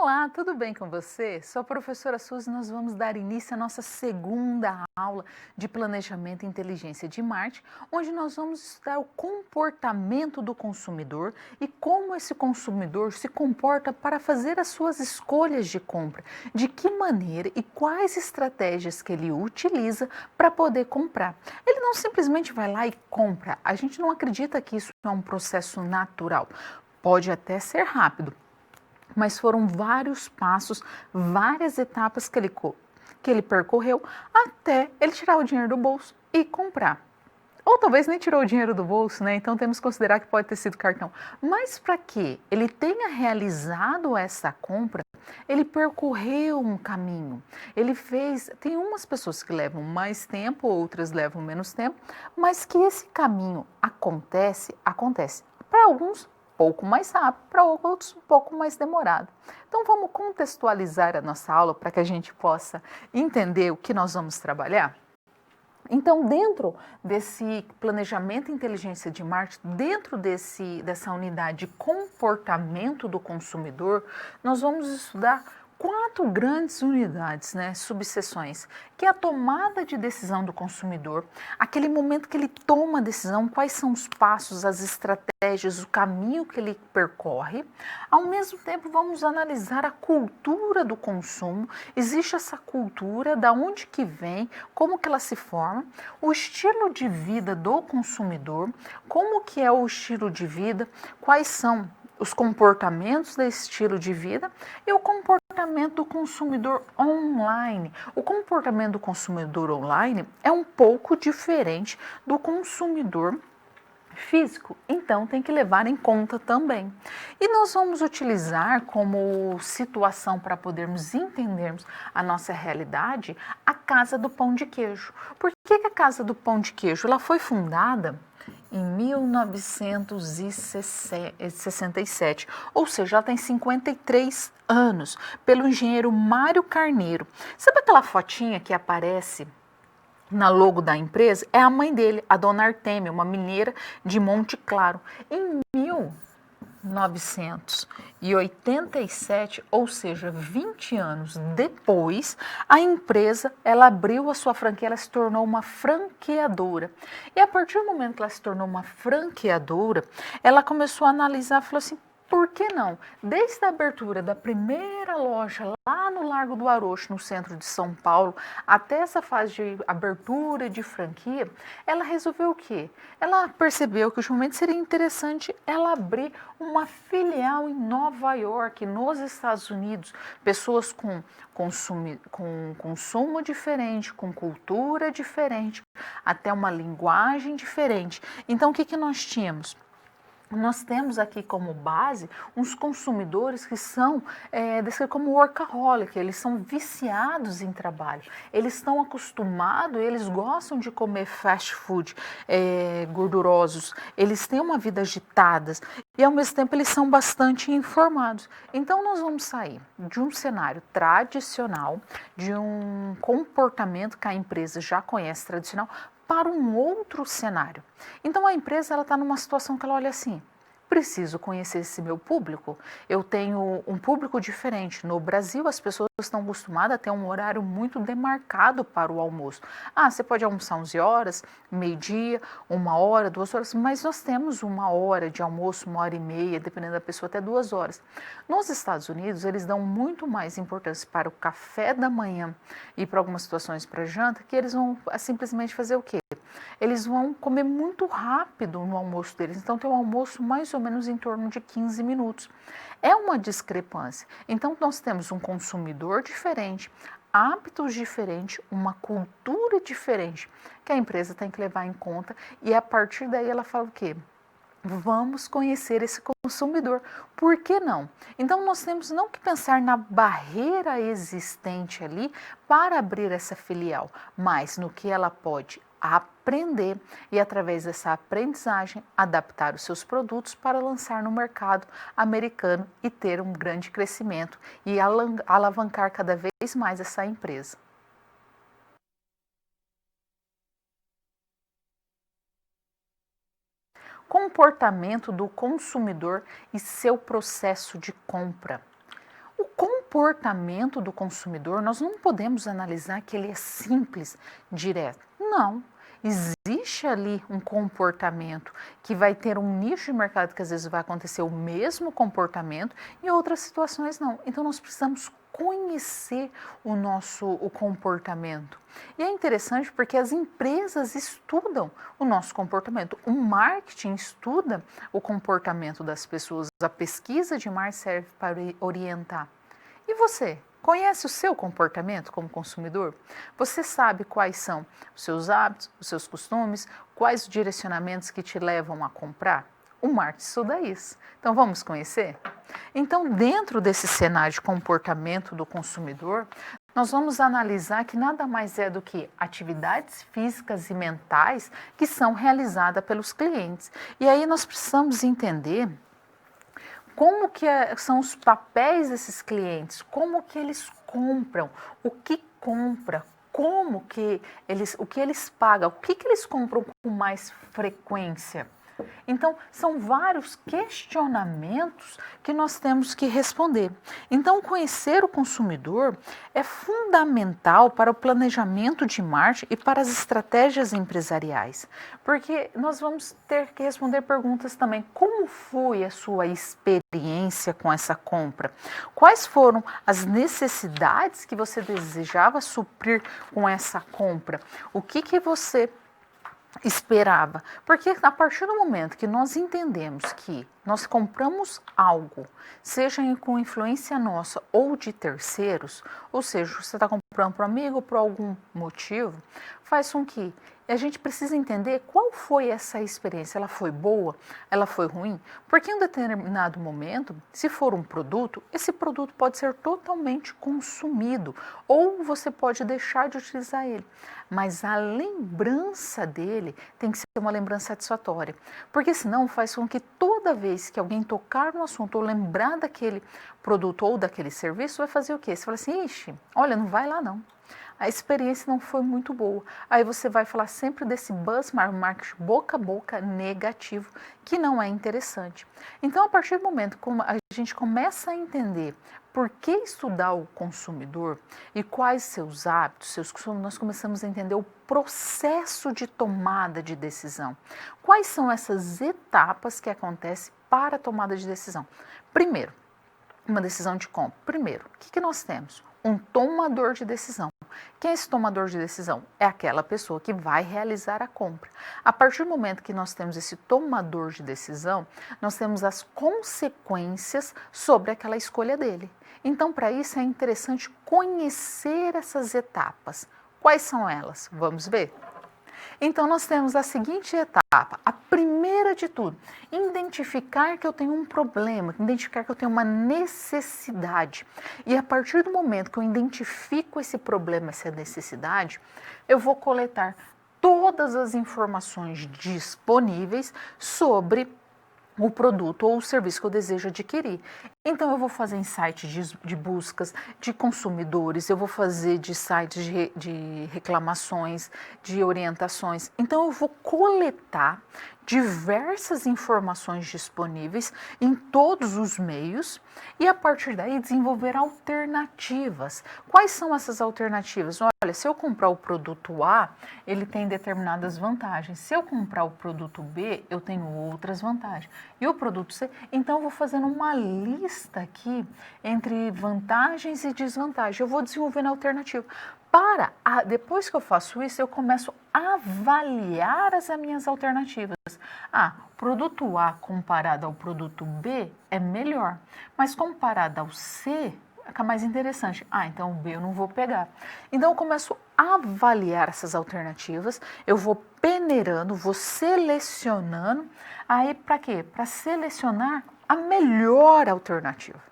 Olá, tudo bem com você? Sou a professora Suzy e nós vamos dar início à nossa segunda aula de Planejamento e Inteligência de Marketing, onde nós vamos estudar o comportamento do consumidor e como esse consumidor se comporta para fazer as suas escolhas de compra, de que maneira e quais estratégias que ele utiliza para poder comprar. Ele não simplesmente vai lá e compra, a gente não acredita que isso é um processo natural. Pode até ser rápido, mas foram vários passos, várias etapas que ele percorreu até ele tirar o dinheiro do bolso e comprar. Ou talvez nem tirou o dinheiro do bolso, né? Então temos que considerar que pode ter sido cartão. Mas para que ele tenha realizado essa compra, ele percorreu um caminho. Ele fez. Tem umas pessoas que levam mais tempo, outras levam menos tempo, mas que esse caminho acontece. Para alguns, pouco mais rápido, para outros um pouco mais demorado. Então vamos contextualizar a nossa aula para que a gente possa entender o que nós vamos trabalhar? Então, dentro desse planejamento e inteligência de marketing, dentro dessa unidade de comportamento do consumidor, nós vamos estudar 4 grandes unidades, subseções, que é a tomada de decisão do consumidor, aquele momento que ele toma a decisão, quais são os passos, as estratégias, o caminho que ele percorre. Ao mesmo tempo, vamos analisar a cultura do consumo. Existe essa cultura, da onde que vem, como que ela se forma, o estilo de vida do consumidor, como que é o estilo de vida, quais são os comportamentos desse estilo de vida e o comportamento do consumidor online. O comportamento do consumidor online é um pouco diferente do consumidor físico, então tem que levar em conta também. E nós vamos utilizar como situação para podermos entendermos a nossa realidade a Casa do Pão de Queijo. Por que a Casa do Pão de Queijo? Ela foi fundada em 1967, ou seja, ela tem 53 anos, pelo engenheiro Mário Carneiro. Sabe aquela fotinha que aparece na logo da empresa? É a mãe dele, a dona Artêmia, uma mineira de Monte Claro. Em 1987, ou seja, 20 anos depois, a empresa ela abriu a sua franquia, ela se tornou uma franqueadora. E a partir do momento que ela se tornou uma franqueadora, ela começou a analisar, falou assim: por que não? Desde a abertura da primeira loja lá no Largo do Aroucho, no centro de São Paulo, até essa fase de abertura de franquia, ela resolveu o quê? Ela percebeu que ultimamente seria interessante ela abrir uma filial em Nova York, nos Estados Unidos. Pessoas com consumo diferente, com cultura diferente, até uma linguagem diferente. Então, o que nós tínhamos? Nós temos aqui como base uns consumidores que são descritos como workaholic, eles são viciados em trabalho, eles estão acostumados, eles gostam de comer fast food gordurosos, eles têm uma vida agitada e ao mesmo tempo eles são bastante informados. Então nós vamos sair de um cenário tradicional, de um comportamento que a empresa já conhece tradicional, para um outro cenário. Então a empresa está numa situação que ela olha assim: preciso conhecer esse meu público. Eu tenho um público diferente. No Brasil, as pessoas estão acostumadas a ter um horário muito demarcado para o almoço. Você pode almoçar 11 horas, meio-dia, 1 hora, 2 horas, mas nós temos 1 hora de almoço, 1 hora e meia, dependendo da pessoa, até 2 horas. Nos Estados Unidos, eles dão muito mais importância para o café da manhã e para algumas situações para janta, que eles vão simplesmente fazer o quê? Eles vão comer muito rápido no almoço deles. Então, tem um almoço mais ou menos em torno de 15 minutos. É uma discrepância. Então, nós temos um consumidor diferente, hábitos diferentes, uma cultura diferente, que a empresa tem que levar em conta. E a partir daí ela fala o quê? Vamos conhecer esse consumidor. Por que não? Então, nós temos não que pensar na barreira existente ali para abrir essa filial, mas no que ela pode aprender e, através dessa aprendizagem, adaptar os seus produtos para lançar no mercado americano e ter um grande crescimento e alavancar cada vez mais essa empresa. Comportamento do consumidor e seu processo de compra. O comportamento do consumidor, nós não podemos analisar que ele é simples, direto. Não. Existe ali um comportamento que vai ter um nicho de mercado que às vezes vai acontecer o mesmo comportamento e em outras situações não. Então nós precisamos conhecer o comportamento. E é interessante porque as empresas estudam o nosso comportamento. O marketing estuda o comportamento das pessoas. A pesquisa de marketing serve para orientar. E você? Conhece o seu comportamento como consumidor? Você sabe quais são os seus hábitos, os seus costumes, quais os direcionamentos que te levam a comprar? O marketing estuda isso. Então vamos conhecer? Então, dentro desse cenário de comportamento do consumidor, nós vamos analisar que nada mais é do que atividades físicas e mentais que são realizadas pelos clientes. E aí nós precisamos entender como que são os papéis desses clientes, como que eles compram, o que compra, como que o que eles pagam, o que eles compram com mais frequência. Então, são vários questionamentos que nós temos que responder. Então, conhecer o consumidor é fundamental para o planejamento de marketing e para as estratégias empresariais, porque nós vamos ter que responder perguntas também. Como foi a sua experiência com essa compra? Quais foram as necessidades que você desejava suprir com essa compra? O que você esperava? Porque a partir do momento que nós entendemos que nós compramos algo, seja com influência nossa ou de terceiros, ou seja, você está comprando para um amigo por algum motivo, faz com que a gente precisa entender qual foi essa experiência. Ela foi boa? Ela foi ruim? Porque em um determinado momento, se for um produto, esse produto pode ser totalmente consumido ou você pode deixar de utilizar ele. Mas a lembrança dele tem que ser uma lembrança satisfatória, porque senão faz com que toda vez que alguém tocar no assunto ou lembrar daquele produto ou daquele serviço, vai fazer o quê? Você fala assim, ixi, olha, não vai lá não. A experiência não foi muito boa. Aí você vai falar sempre desse buzz marketing boca a boca negativo, que não é interessante. Então, a partir do momento que a gente começa a entender por que estudar o consumidor e quais seus hábitos, seus costumes, nós começamos a entender o processo de tomada de decisão. Quais são essas etapas que acontecem para a tomada de decisão? Primeiro, uma decisão de compra. Primeiro, o que nós temos? Um tomador de decisão. Quem é esse tomador de decisão? É aquela pessoa que vai realizar a compra. A partir do momento que nós temos esse tomador de decisão, nós temos as consequências sobre aquela escolha dele. Então, para isso é interessante conhecer essas etapas. Quais são elas? Vamos ver? Então, nós temos a seguinte etapa. A primeira de tudo, identificar que eu tenho um problema, identificar que eu tenho uma necessidade. E a partir do momento que eu identifico esse problema, essa necessidade, eu vou coletar todas as informações disponíveis sobre o produto ou o serviço que eu desejo adquirir. Então, eu vou fazer em sites de buscas de consumidores, eu vou fazer de sites de reclamações, de orientações. Então, eu vou coletar diversas informações disponíveis em todos os meios e, a partir daí, desenvolver alternativas. Quais são essas alternativas? Olha, se eu comprar o produto A, ele tem determinadas vantagens. Se eu comprar o produto B, eu tenho outras vantagens. E o produto C, então eu vou fazendo uma lista aqui entre vantagens e desvantagens. Eu vou desenvolvendo a alternativa. Depois que eu faço isso, eu começo a avaliar as minhas alternativas. O produto A comparado ao produto B é melhor, mas comparado ao C, fica mais interessante. Então o B eu não vou pegar. Então eu começo a avaliar essas alternativas, eu vou peneirando, vou selecionando. Aí para quê? Para selecionar a melhor alternativa.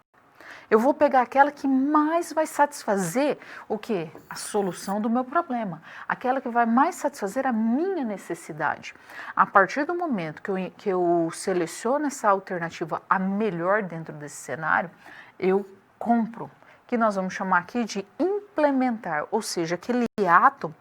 Eu vou pegar aquela que mais vai satisfazer o quê? A solução do meu problema. Aquela que vai mais satisfazer a minha necessidade. A partir do momento que eu seleciono essa alternativa a melhor dentro desse cenário, eu compro. Que nós vamos chamar aqui de implementar, ou seja, aquele ato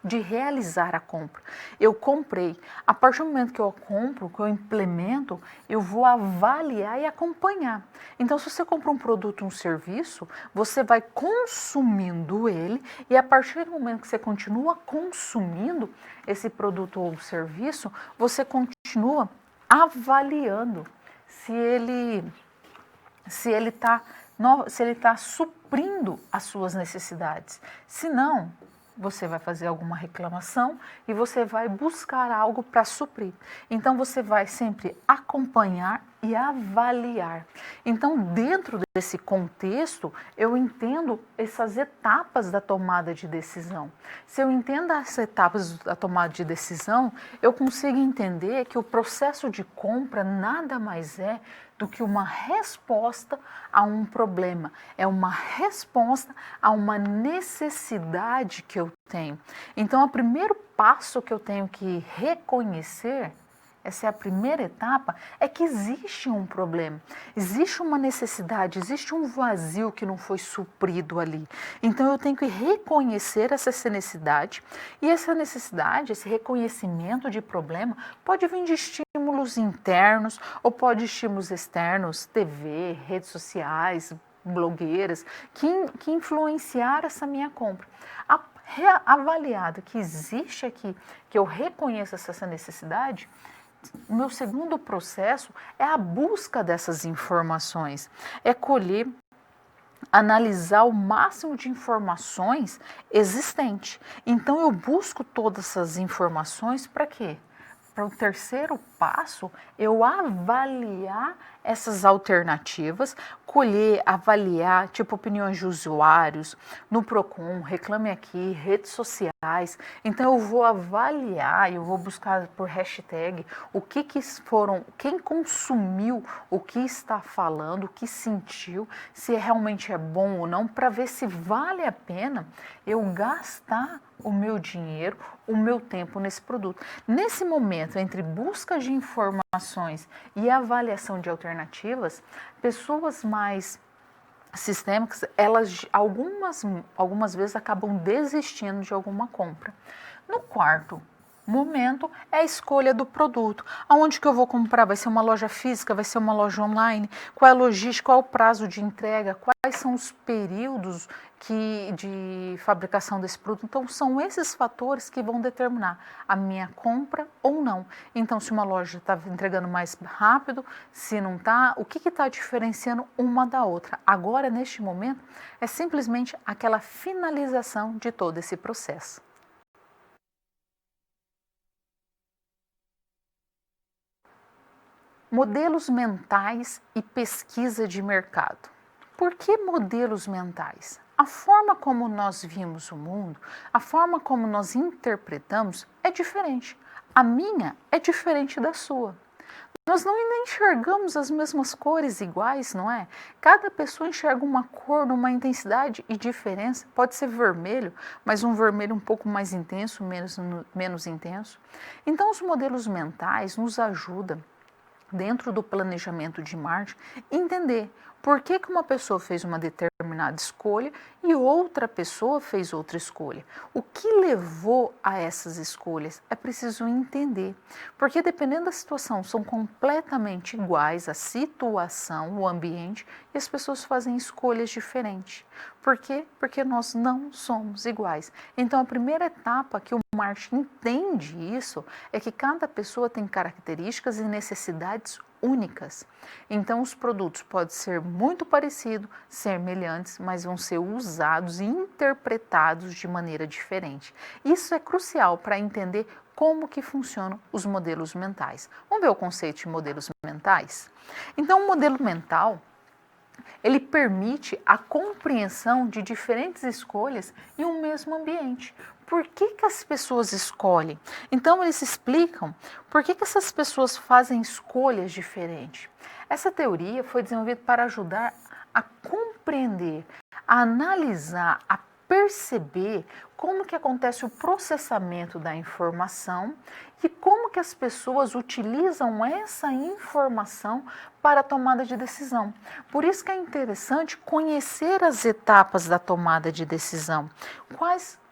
de realizar a compra. Eu comprei. A partir do momento que eu compro, que eu implemento, eu vou avaliar e acompanhar. Então, se você compra um produto, um serviço, você vai consumindo ele e a partir do momento que você continua consumindo esse produto ou serviço, você continua avaliando se ele está suprindo as suas necessidades. Se não, você vai fazer alguma reclamação e você vai buscar algo para suprir. Então, você vai sempre acompanhar e avaliar. Então, dentro desse contexto, eu entendo essas etapas da tomada de decisão. Se eu entendo as etapas da tomada de decisão, eu consigo entender que o processo de compra nada mais é do que uma resposta a um problema, é uma resposta a uma necessidade que eu tenho. Então, o primeiro passo que eu tenho que reconhecer, essa é a primeira etapa, é que existe um problema, existe uma necessidade, existe um vazio que não foi suprido ali. Então eu tenho que reconhecer essa necessidade e essa necessidade, esse reconhecimento de problema pode vir de estímulos internos ou pode de estímulos externos, TV, redes sociais, blogueiras, que influenciaram essa minha compra. Avaliado que existe aqui, que eu reconheço essa necessidade, o meu segundo processo é a busca dessas informações, é colher, analisar o máximo de informações existente. Então eu busco todas essas informações para quê? Para o terceiro passo, eu avaliar essas alternativas, colher, avaliar, tipo opiniões de usuários, no Procon, Reclame Aqui, redes sociais. Então eu vou avaliar, eu vou buscar por hashtag o que foram, quem consumiu o que está falando, o que sentiu, se realmente é bom ou não, para ver se vale a pena eu gastar o meu dinheiro, o meu tempo nesse produto. Nesse momento, entre busca de informações e avaliação de alternativas, pessoas mais sistêmicas, elas algumas vezes acabam desistindo de alguma compra. No quarto momento é a escolha do produto. Aonde que eu vou comprar? Vai ser uma loja física? Vai ser uma loja online? Qual é a logística? Qual é o prazo de entrega? Quais são os períodos de fabricação desse produto? Então, são esses fatores que vão determinar a minha compra ou não. Então, se uma loja está entregando mais rápido, se não está, o que está diferenciando uma da outra? Agora, neste momento, é simplesmente aquela finalização de todo esse processo. Modelos mentais e pesquisa de mercado. Por que modelos mentais? A forma como nós vimos o mundo, a forma como nós interpretamos é diferente. A minha é diferente da sua. Nós não enxergamos as mesmas cores iguais, não é? Cada pessoa enxerga uma cor numa intensidade e diferença. Pode ser vermelho, mas um vermelho um pouco mais intenso, menos intenso. Então, os modelos mentais nos ajudam, dentro do planejamento de marketing, entender por que uma pessoa fez uma determinada escolha e outra pessoa fez outra escolha. O que levou a essas escolhas? É preciso entender, porque dependendo da situação, são completamente iguais a situação, o ambiente, e as pessoas fazem escolhas diferentes. Por quê? Porque nós não somos iguais. Então, a primeira etapa que o marketing entende isso é que cada pessoa tem características e necessidades únicas. Então, os produtos podem ser muito parecidos, semelhantes, mas vão ser usados e interpretados de maneira diferente. Isso é crucial para entender como que funcionam os modelos mentais. Vamos ver o conceito de modelos mentais? Então, o modelo mental, ele permite a compreensão de diferentes escolhas em um mesmo ambiente. Por que as pessoas escolhem? Então, eles explicam por que essas pessoas fazem escolhas diferentes. Essa teoria foi desenvolvida para ajudar a compreender, a analisar, a perceber como que acontece o processamento da informação e como que as pessoas utilizam essa informação para a tomada de decisão. Por isso que é interessante conhecer as etapas da tomada de decisão.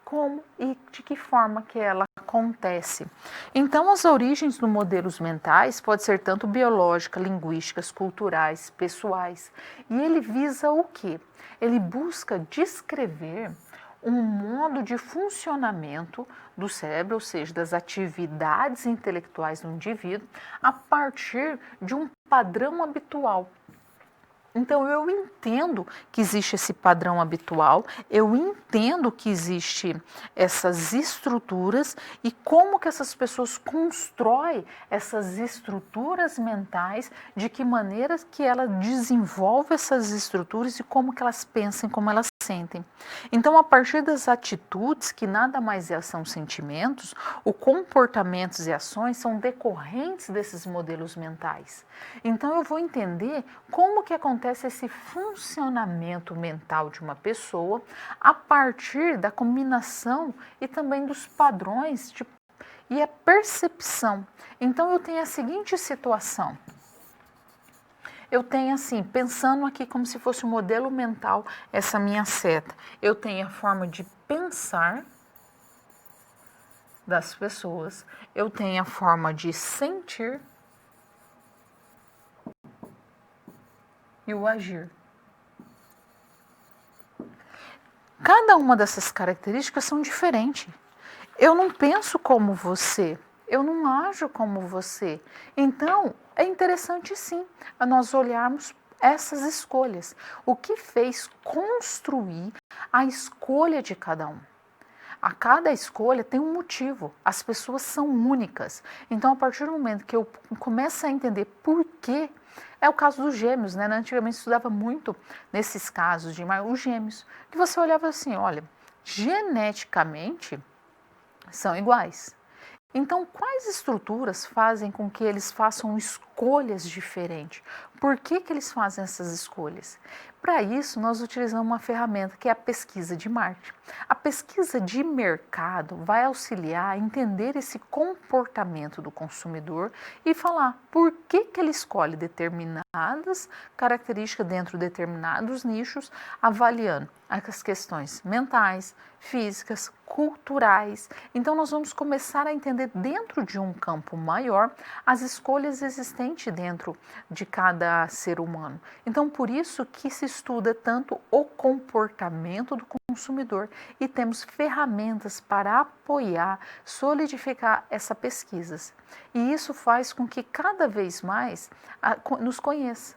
como e de que forma que ela acontece. Então, as origens dos modelos mentais podem ser tanto biológicas, linguísticas, culturais, pessoais. E ele visa o quê? Ele busca descrever um modo de funcionamento do cérebro, ou seja, das atividades intelectuais do indivíduo, a partir de um padrão habitual. Então, eu entendo que existe esse padrão habitual, eu entendo que existe essas estruturas e como que essas pessoas constroem essas estruturas mentais, de que maneira que ela desenvolve essas estruturas e como que elas pensam, como elas sentem. Então, a partir das atitudes, que nada mais são sentimentos, os comportamentos e ações são decorrentes desses modelos mentais. Então, eu vou entender como que acontece esse funcionamento mental de uma pessoa a partir da combinação e também dos padrões e a percepção. Então, eu tenho a seguinte situação. Eu tenho assim, pensando aqui como se fosse um modelo mental, essa minha seta. Eu tenho a forma de pensar das pessoas, eu tenho a forma de sentir e o agir. Cada uma dessas características são diferentes. Eu não penso como você, eu não ajo como você. Então, é interessante sim nós olharmos essas escolhas. O que fez construir a escolha de cada um? A cada escolha tem um motivo. As pessoas são únicas. Então, a partir do momento que eu começo a entender por quê, é o caso dos gêmeos, né? Antigamente estudava muito nesses casos de os gêmeos, que você olhava assim, olha, geneticamente são iguais. Então, quais estruturas fazem com que eles façam escolhas diferentes? Por que eles fazem essas escolhas? Para isso, nós utilizamos uma ferramenta que é a pesquisa de marketing. A pesquisa de mercado vai auxiliar a entender esse comportamento do consumidor e falar por que ele escolhe determinadas características dentro de determinados nichos, avaliando as questões mentais, físicas, culturais. Então, nós vamos começar a entender dentro de um campo maior as escolhas existentes dentro de cada ser humano. Então, por isso que se estuda tanto o comportamento do consumidor e temos ferramentas para apoiar, solidificar essas pesquisas. E isso faz com que cada vez mais nos conheça.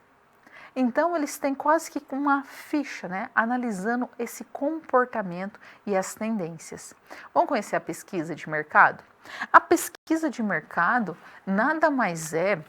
Então, eles têm quase que uma ficha, né, analisando esse comportamento e as tendências. Vamos conhecer a pesquisa de mercado? A pesquisa de mercado nada mais é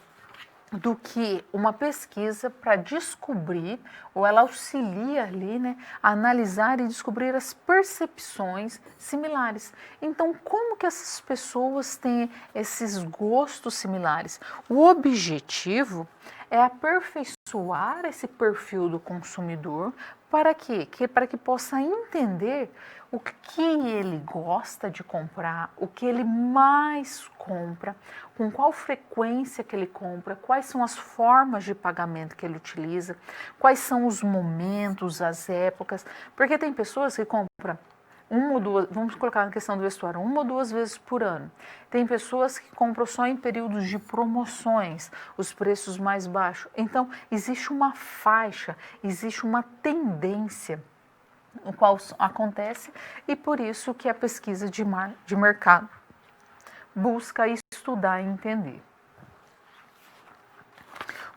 do que uma pesquisa para descobrir, ou ela auxilia ali, né, a analisar e descobrir as percepções similares. Então, como que essas pessoas têm esses gostos similares? O objetivo é aperfeiçoar esse perfil do consumidor para quê? Para que possa entender o que ele gosta de comprar, o que ele mais compra, com qual frequência que ele compra, quais são as formas de pagamento que ele utiliza, quais são os momentos, as épocas, porque tem pessoas que compram uma ou duas, vamos colocar na questão do vestuário, uma ou duas vezes por ano. Tem pessoas que compram só em períodos de promoções, os preços mais baixos. Então, existe uma faixa, existe uma tendência o qual acontece e por isso que a pesquisa de mercado busca estudar e entender.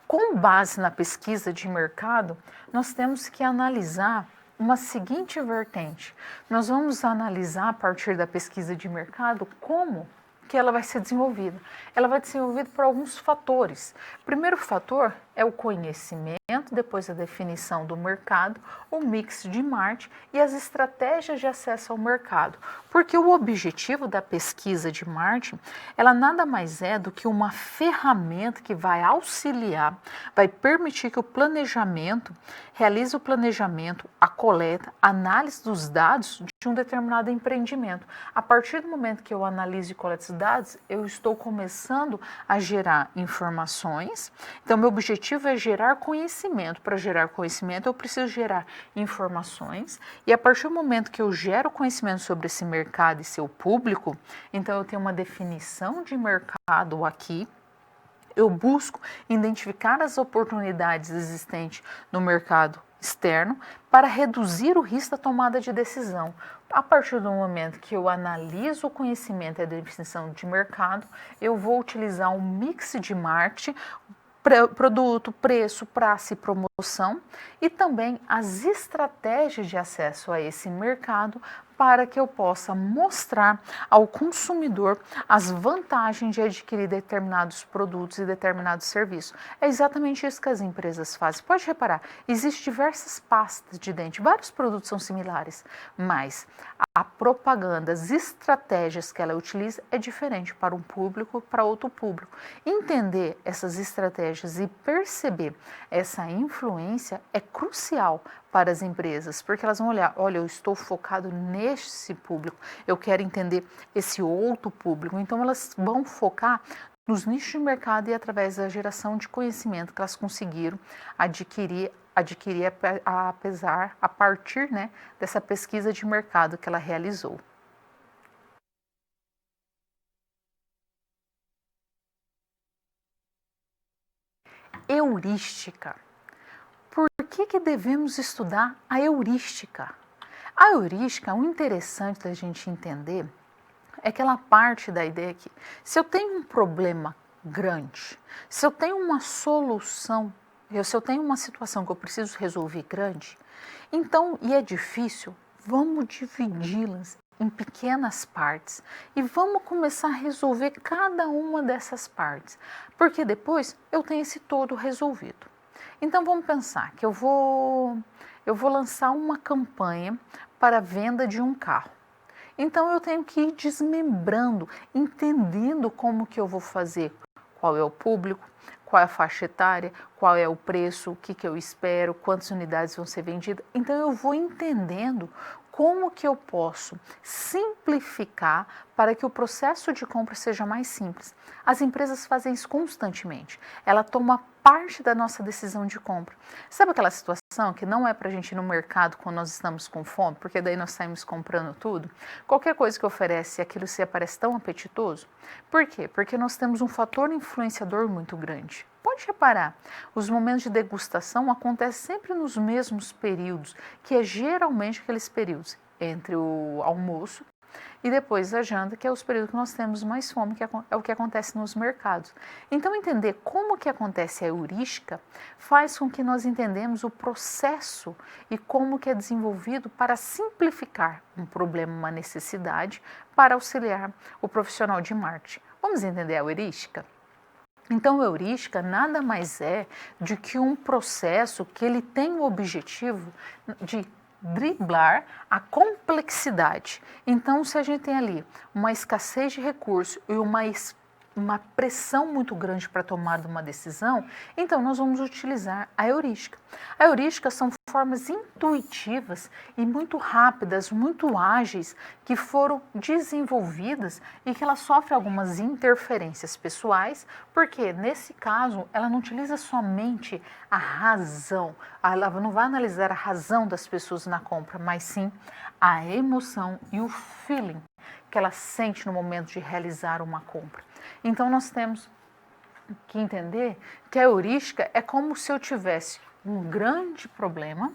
Com base na pesquisa de mercado, nós temos que analisar uma seguinte vertente. Nós vamos analisar a partir da pesquisa de mercado como que ela vai ser desenvolvida. Ela vai ser desenvolvida por alguns fatores. O primeiro fator é o conhecimento, depois a definição do mercado, o mix de marketing e as estratégias de acesso ao mercado. Porque o objetivo da pesquisa de marketing, ela nada mais é do que uma ferramenta que vai auxiliar, vai permitir que o planejamento, realize o planejamento, a coleta, a análise dos dados de um determinado empreendimento. A partir do momento que eu analiso e coleto esses dados, eu estou começando a gerar informações. Então, meu objetivo objetivo é gerar conhecimento. Para gerar conhecimento, eu preciso gerar informações, e a partir do momento que eu gero conhecimento sobre esse mercado e seu público, então eu tenho uma definição de mercado aqui. Eu busco identificar as oportunidades existentes no mercado externo para reduzir o risco da tomada de decisão. A partir do momento que eu analiso o conhecimento e a definição de mercado, eu vou utilizar um mix de marketing, produto, preço, praça e promoção, e também as estratégias de acesso a esse mercado para que eu possa mostrar ao consumidor as vantagens de adquirir determinados produtos e determinados serviços. É exatamente isso que as empresas fazem. Pode reparar, existem diversas pastas de dente, vários produtos são similares, mas a propaganda, as estratégias que ela utiliza é diferente para um público, para outro público. Entender essas estratégias e perceber essa influência é crucial para as empresas, porque elas vão olhar, olha, eu estou focado nesse público, eu quero entender esse outro público, então elas vão focar nos nichos de mercado e através da geração de conhecimento que elas conseguiram adquirir a partir, né, dessa pesquisa de mercado que ela realizou. Heurística. Por que devemos estudar a heurística? A heurística, o interessante da gente entender é que ela parte da ideia que se eu tenho um problema grande, se eu tenho uma solução, se eu tenho uma situação que eu preciso resolver grande, então, e é difícil, vamos dividi-las em pequenas partes e vamos começar a resolver cada uma dessas partes, porque depois eu tenho esse todo resolvido. Então vamos pensar que eu vou lançar uma campanha para a venda de um carro. Então eu tenho que ir desmembrando, entendendo como que eu vou fazer, qual é o público, qual é a faixa etária, qual é o preço, o que eu espero, quantas unidades vão ser vendidas. Então eu vou entendendo como que eu posso simplificar para que o processo de compra seja mais simples. As empresas fazem isso constantemente. Ela toma parte da nossa decisão de compra. Sabe aquela situação que não é para a gente ir no mercado quando nós estamos com fome, porque daí nós saímos comprando tudo? Qualquer coisa que oferece, aquilo se parece tão apetitoso. Por quê? Porque nós temos um fator influenciador muito grande. Pode reparar, os momentos de degustação acontecem sempre nos mesmos períodos, que é geralmente aqueles períodos entre o almoço e depois a janta, que é os períodos que nós temos mais fome, que é o que acontece nos mercados. Então, entender como que acontece a heurística faz com que nós entendamos o processo e como que é desenvolvido para simplificar um problema, uma necessidade, para auxiliar o profissional de marketing. Vamos entender a heurística? Então, a heurística nada mais é do que um processo que ele tem o objetivo de driblar a complexidade. Então, se a gente tem ali uma escassez de recursos e uma pressão muito grande para tomar uma decisão, então nós vamos utilizar a heurística. A heurística são formas intuitivas e muito rápidas, muito ágeis, que foram desenvolvidas e que ela sofre algumas interferências pessoais, porque nesse caso ela não utiliza somente a razão, ela não vai analisar a razão das pessoas na compra, mas sim a emoção e o feeling que ela sente no momento de realizar uma compra. Então nós temos que entender que a heurística é como se eu tivesse um grande problema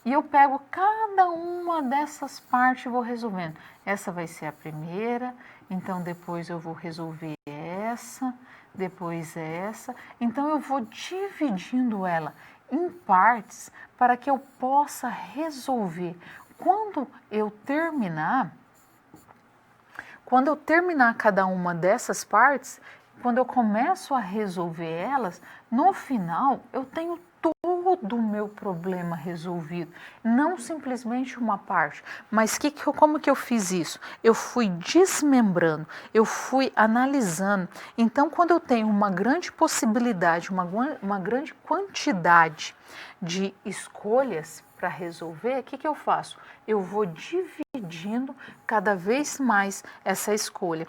e eu pego cada uma dessas partes e vou resolvendo. Essa vai ser a primeira, então depois eu vou resolver essa, depois essa. Então eu vou dividindo ela em partes para que eu possa resolver. Quando eu terminar cada uma dessas partes, quando eu começo a resolver elas, no final eu tenho todo o meu problema resolvido, não simplesmente uma parte. Mas como que eu fiz isso? Eu fui desmembrando, eu fui analisando. Então, quando eu tenho uma grande possibilidade, uma grande quantidade de escolhas para resolver, o que eu faço? Eu vou dividir exigindo cada vez mais essa escolha.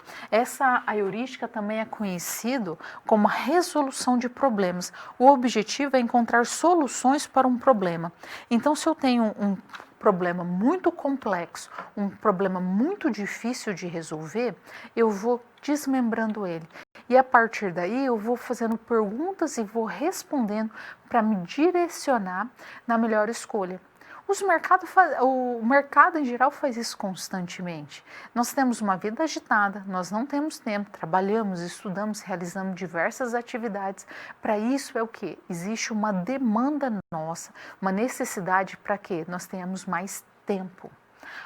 A heurística também é conhecido como a resolução de problemas. O objetivo é encontrar soluções para um problema. Então, se eu tenho um problema muito complexo, um problema muito difícil de resolver, eu vou desmembrando ele. E a partir daí eu vou fazendo perguntas e vou respondendo para me direcionar na melhor escolha. O mercado em geral faz isso constantemente. Nós temos uma vida agitada, nós não temos tempo, trabalhamos, estudamos, realizamos diversas atividades. Para isso é o que? Existe uma demanda nossa, uma necessidade para que nós tenhamos mais tempo.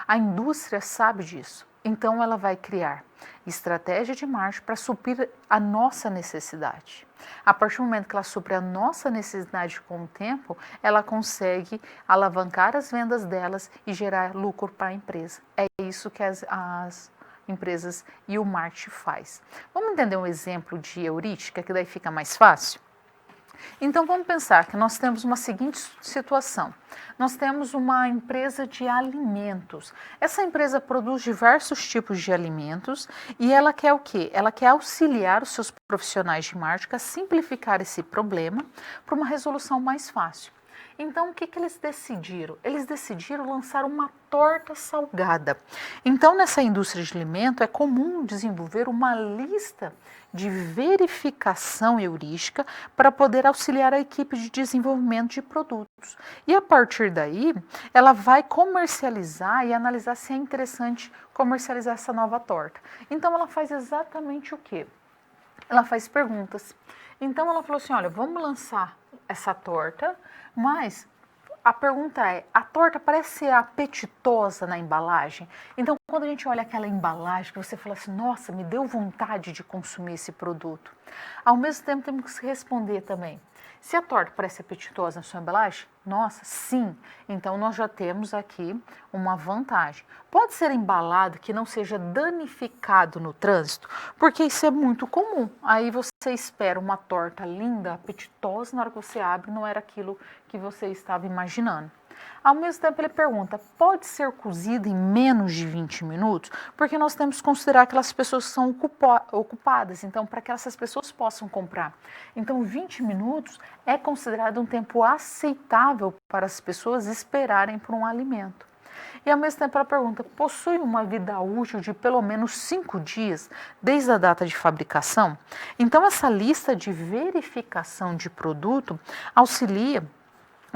A indústria sabe disso. Então, ela vai criar estratégia de marketing para suprir a nossa necessidade. A partir do momento que ela supre a nossa necessidade com o tempo, ela consegue alavancar as vendas delas e gerar lucro para a empresa. É isso que as empresas e o marketing faz. Vamos entender um exemplo de heurística, que daí fica mais fácil? Então, vamos pensar que nós temos uma seguinte situação. Nós temos uma empresa de alimentos. Essa empresa produz diversos tipos de alimentos e ela quer o quê? Ela quer auxiliar os seus profissionais de marketing a simplificar esse problema para uma resolução mais fácil. Então, o que eles decidiram? Eles decidiram lançar uma torta salgada. Então, nessa indústria de alimento, é comum desenvolver uma lista de verificação heurística para poder auxiliar a equipe de desenvolvimento de produtos. E a partir daí, ela vai comercializar e analisar se é interessante comercializar essa nova torta. Então, ela faz exatamente o quê? Ela faz perguntas. Então, ela falou assim, olha, vamos lançar essa torta, mas a pergunta é, a torta parece ser apetitosa na embalagem? Então, quando a gente olha aquela embalagem, que você fala assim, nossa, me deu vontade de consumir esse produto. Ao mesmo tempo, temos que responder também, se a torta parece apetitosa na sua embalagem, nossa, sim, então nós já temos aqui uma vantagem. Pode ser embalado que não seja danificado no trânsito, porque isso é muito comum. Aí você espera uma torta linda, apetitosa, na hora que você abre, não era aquilo que você estava imaginando. Ao mesmo tempo, ele pergunta, pode ser cozida em menos de 20 minutos? Porque nós temos que considerar aquelas pessoas que são ocupadas, então, para que essas pessoas possam comprar. Então, 20 minutos é considerado um tempo aceitável para as pessoas esperarem por um alimento. E, ao mesmo tempo, ela pergunta, possui uma vida útil de pelo menos 5 dias, desde a data de fabricação? Então, essa lista de verificação de produto auxilia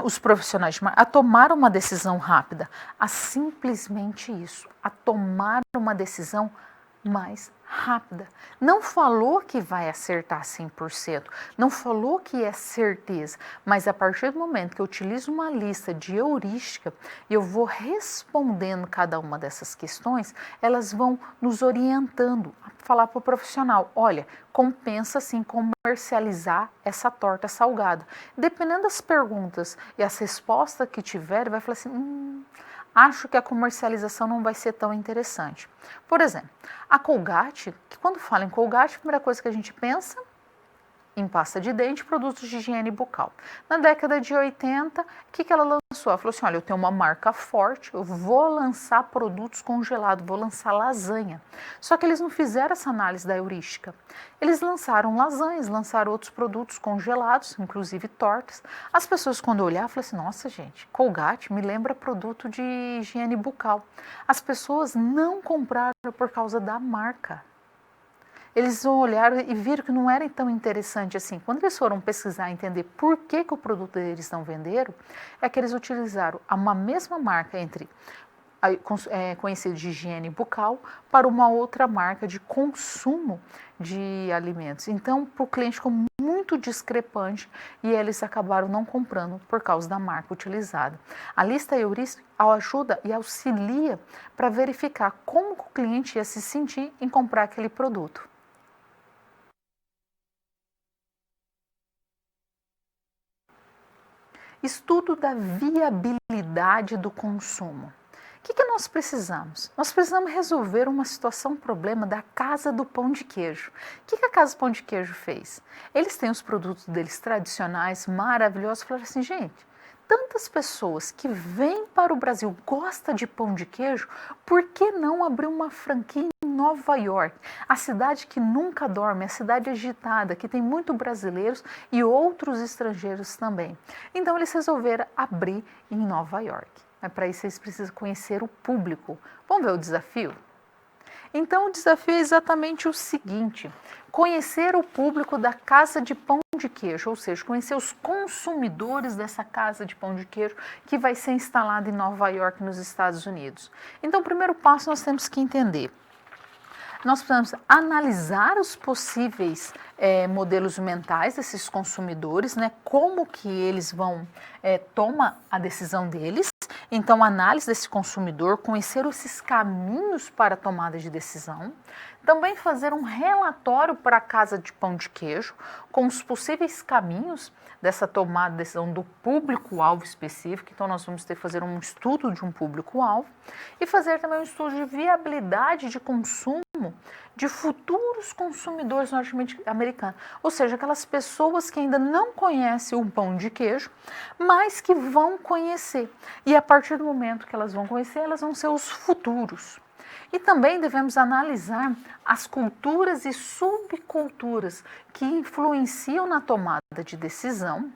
os profissionais a tomar uma decisão rápida, a simplesmente isso, a tomar uma decisão mais rápida. Não falou que vai acertar 100%, não falou que é certeza, mas a partir do momento que eu utilizo uma lista de heurística e eu vou respondendo cada uma dessas questões, elas vão nos orientando a falar para o profissional, olha, compensa sim comercializar essa torta salgada. Dependendo das perguntas e as respostas que tiver, vai falar assim, acho que a comercialização não vai ser tão interessante. Por exemplo, a Colgate, que quando fala em Colgate, a primeira coisa que a gente pensa em pasta de dente e produtos de higiene bucal. Na década de 80, o que ela lançou? Ela falou assim, olha, eu tenho uma marca forte, eu vou lançar produtos congelados, vou lançar lasanha. Só que eles não fizeram essa análise da heurística. Eles lançaram lasanhas, lançaram outros produtos congelados, inclusive tortas. As pessoas, quando olharam, falaram assim, nossa gente, Colgate me lembra produto de higiene bucal. As pessoas não compraram por causa da marca. Eles olharam e viram que não era tão interessante assim. Quando eles foram pesquisar e entender por que o produto deles não venderam, é que eles utilizaram uma mesma marca conhecida de higiene bucal para uma outra marca de consumo de alimentos. Então, para o cliente ficou muito discrepante e eles acabaram não comprando por causa da marca utilizada. A lista heurística ajuda e auxilia para verificar como o cliente ia se sentir em comprar aquele produto. Estudo da viabilidade do consumo. O que nós precisamos? Nós precisamos resolver uma situação, um problema da Casa do Pão de Queijo. O que a Casa do Pão de Queijo fez? Eles têm os produtos deles tradicionais, maravilhosos, falaram assim, gente, tantas pessoas que vêm para o Brasil gostam de pão de queijo, por que não abrir uma franquia em Nova York? A cidade que nunca dorme, a cidade agitada, que tem muitos brasileiros e outros estrangeiros também. Então eles resolveram abrir em Nova York. Mas para isso eles precisam conhecer o público. Vamos ver o desafio? Então o desafio é exatamente o seguinte: conhecer o público da casa de pão de queijo, ou seja, conhecer os consumidores dessa casa de pão de queijo que vai ser instalada em Nova York, nos Estados Unidos. Então, o primeiro passo nós temos que entender. Nós precisamos analisar os possíveis modelos mentais desses consumidores, né? Como que eles vão tomar a decisão deles. Então, análise desse consumidor, conhecer esses caminhos para a tomada de decisão. Também fazer um relatório para a casa de pão de queijo com os possíveis caminhos dessa tomada de decisão do público-alvo específico. Então, nós vamos ter que fazer um estudo de um público-alvo e fazer também um estudo de viabilidade de consumo de futuros consumidores norte-americanos, ou seja, aquelas pessoas que ainda não conhecem o pão de queijo, mas que vão conhecer. E a partir do momento que elas vão conhecer, elas vão ser os futuros. E também devemos analisar as culturas e subculturas que influenciam na tomada de decisão,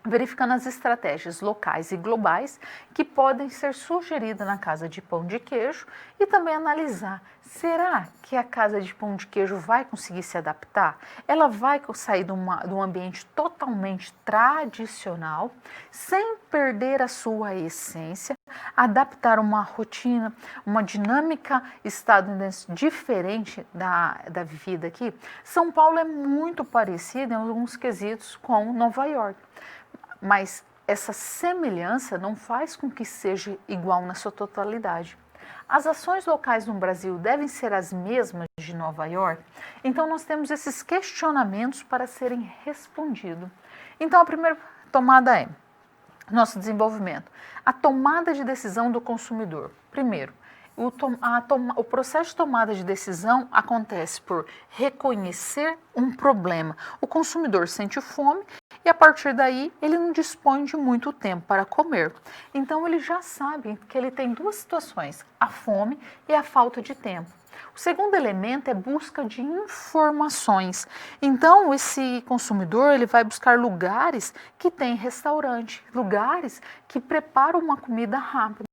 verificando as estratégias locais e globais que podem ser sugeridas na casa de pão de queijo e também analisar, será que a casa de pão de queijo vai conseguir se adaptar? Ela vai sair de um ambiente totalmente tradicional, sem perder a sua essência, adaptar uma rotina, uma dinâmica estadunidense diferente da vida aqui? São Paulo é muito parecida em alguns quesitos com Nova York. Mas essa semelhança não faz com que seja igual na sua totalidade. As ações locais no Brasil devem ser as mesmas de Nova York? Então, nós temos esses questionamentos para serem respondidos. Então, a primeira tomada é nosso desenvolvimento. A tomada de decisão do consumidor. Primeiro, o processo de tomada de decisão acontece por reconhecer um problema. O consumidor sente fome e, a partir daí, ele não dispõe de muito tempo para comer. Então, ele já sabe que ele tem duas situações, a fome e a falta de tempo. O segundo elemento é busca de informações. Então, esse consumidor ele vai buscar lugares que têm restaurante, lugares que preparam uma comida rápida.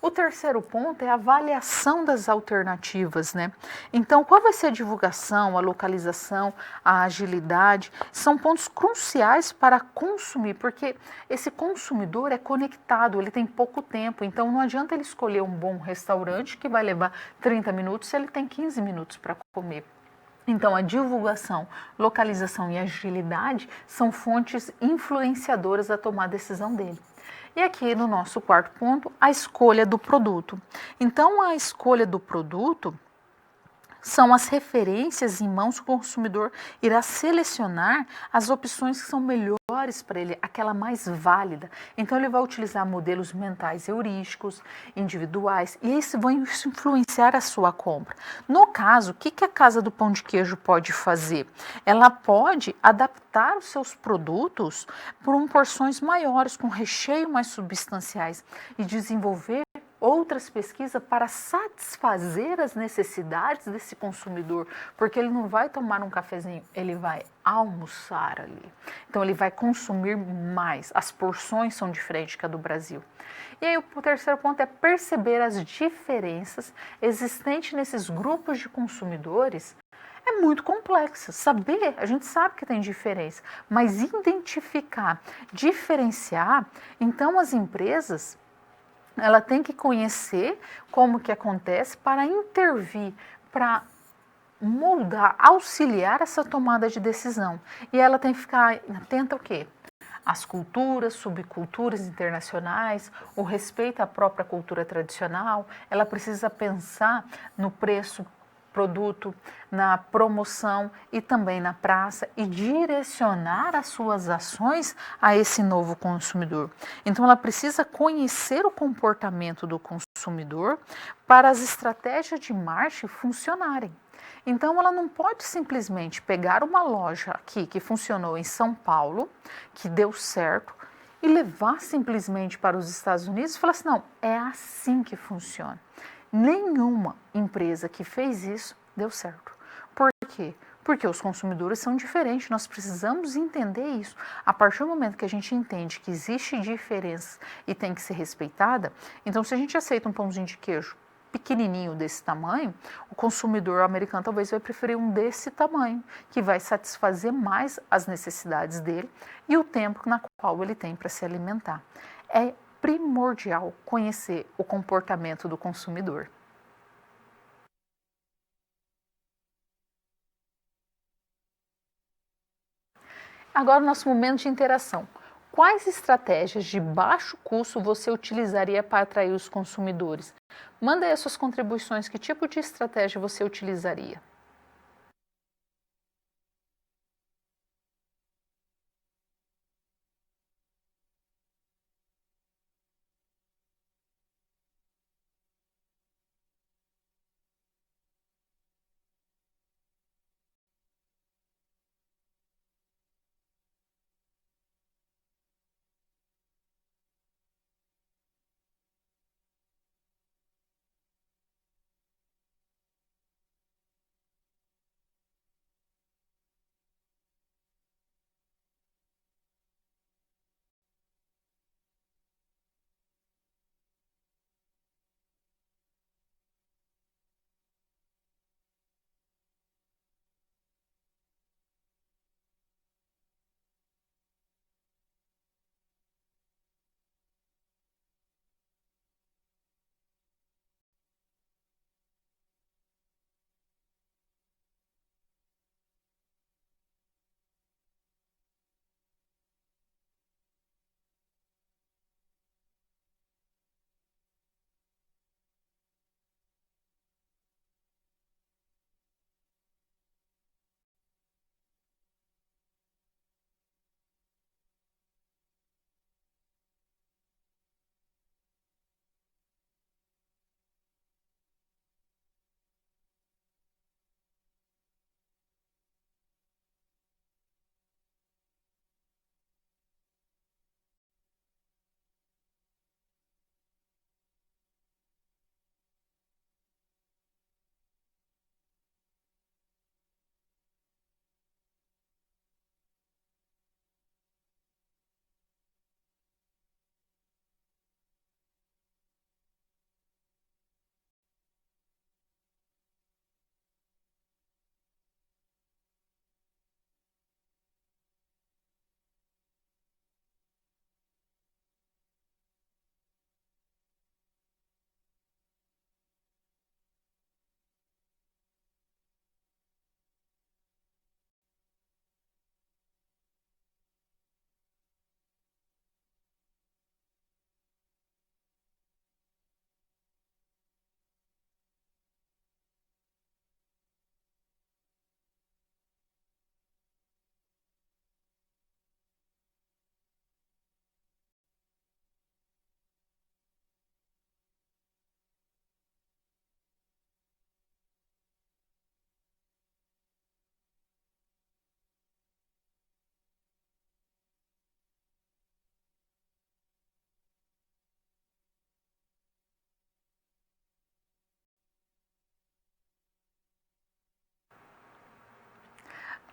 O terceiro ponto é a avaliação das alternativas, né? Então, qual vai ser a divulgação, a localização, a agilidade? São pontos cruciais para consumir, porque esse consumidor é conectado, ele tem pouco tempo, então não adianta ele escolher um bom restaurante que vai levar 30 minutos se ele tem 15 minutos para comer. Então, a divulgação, localização e agilidade são fontes influenciadoras da tomar a decisão dele. E aqui no nosso quarto ponto, a escolha do produto. Então, a escolha do produto são as referências em mãos que o consumidor irá selecionar as opções que são melhores para ele, aquela mais válida. Então, ele vai utilizar modelos mentais heurísticos, individuais, e isso vai influenciar a sua compra. No caso, o que a Casa do Pão de Queijo pode fazer? Ela pode adaptar os seus produtos por porções maiores, com recheio mais substanciais, e desenvolver outras pesquisas para satisfazer as necessidades desse consumidor, porque ele não vai tomar um cafezinho, ele vai almoçar ali. Então, ele vai consumir mais, as porções são diferentes que a do Brasil. E aí, o terceiro ponto é perceber as diferenças existentes nesses grupos de consumidores. É muito complexo. Saber, a gente sabe que tem diferença, mas identificar, diferenciar, então as empresas ela tem que conhecer como que acontece para intervir, para moldar, auxiliar essa tomada de decisão. E ela tem que ficar atenta ao quê? As culturas, subculturas internacionais, o respeito à própria cultura tradicional. Ela precisa pensar no preço produto, na promoção e também na praça e direcionar as suas ações a esse novo consumidor. Então, ela precisa conhecer o comportamento do consumidor para as estratégias de marketing funcionarem. Então, ela não pode simplesmente pegar uma loja aqui que funcionou em São Paulo, que deu certo, e levar simplesmente para os Estados Unidos e falar assim, não, é assim que funciona. Nenhuma empresa que fez isso deu certo. Por quê? Porque os consumidores são diferentes, nós precisamos entender isso. A partir do momento que a gente entende que existe diferença e tem que ser respeitada, então se a gente aceita um pãozinho de queijo pequenininho desse tamanho, o consumidor americano talvez vai preferir um desse tamanho, que vai satisfazer mais as necessidades dele e o tempo na qual ele tem para se alimentar. É primordial conhecer o comportamento do consumidor. Agora, nosso momento de interação. Quais estratégias de baixo custo você utilizaria para atrair os consumidores? Manda aí as suas contribuições, que tipo de estratégia você utilizaria?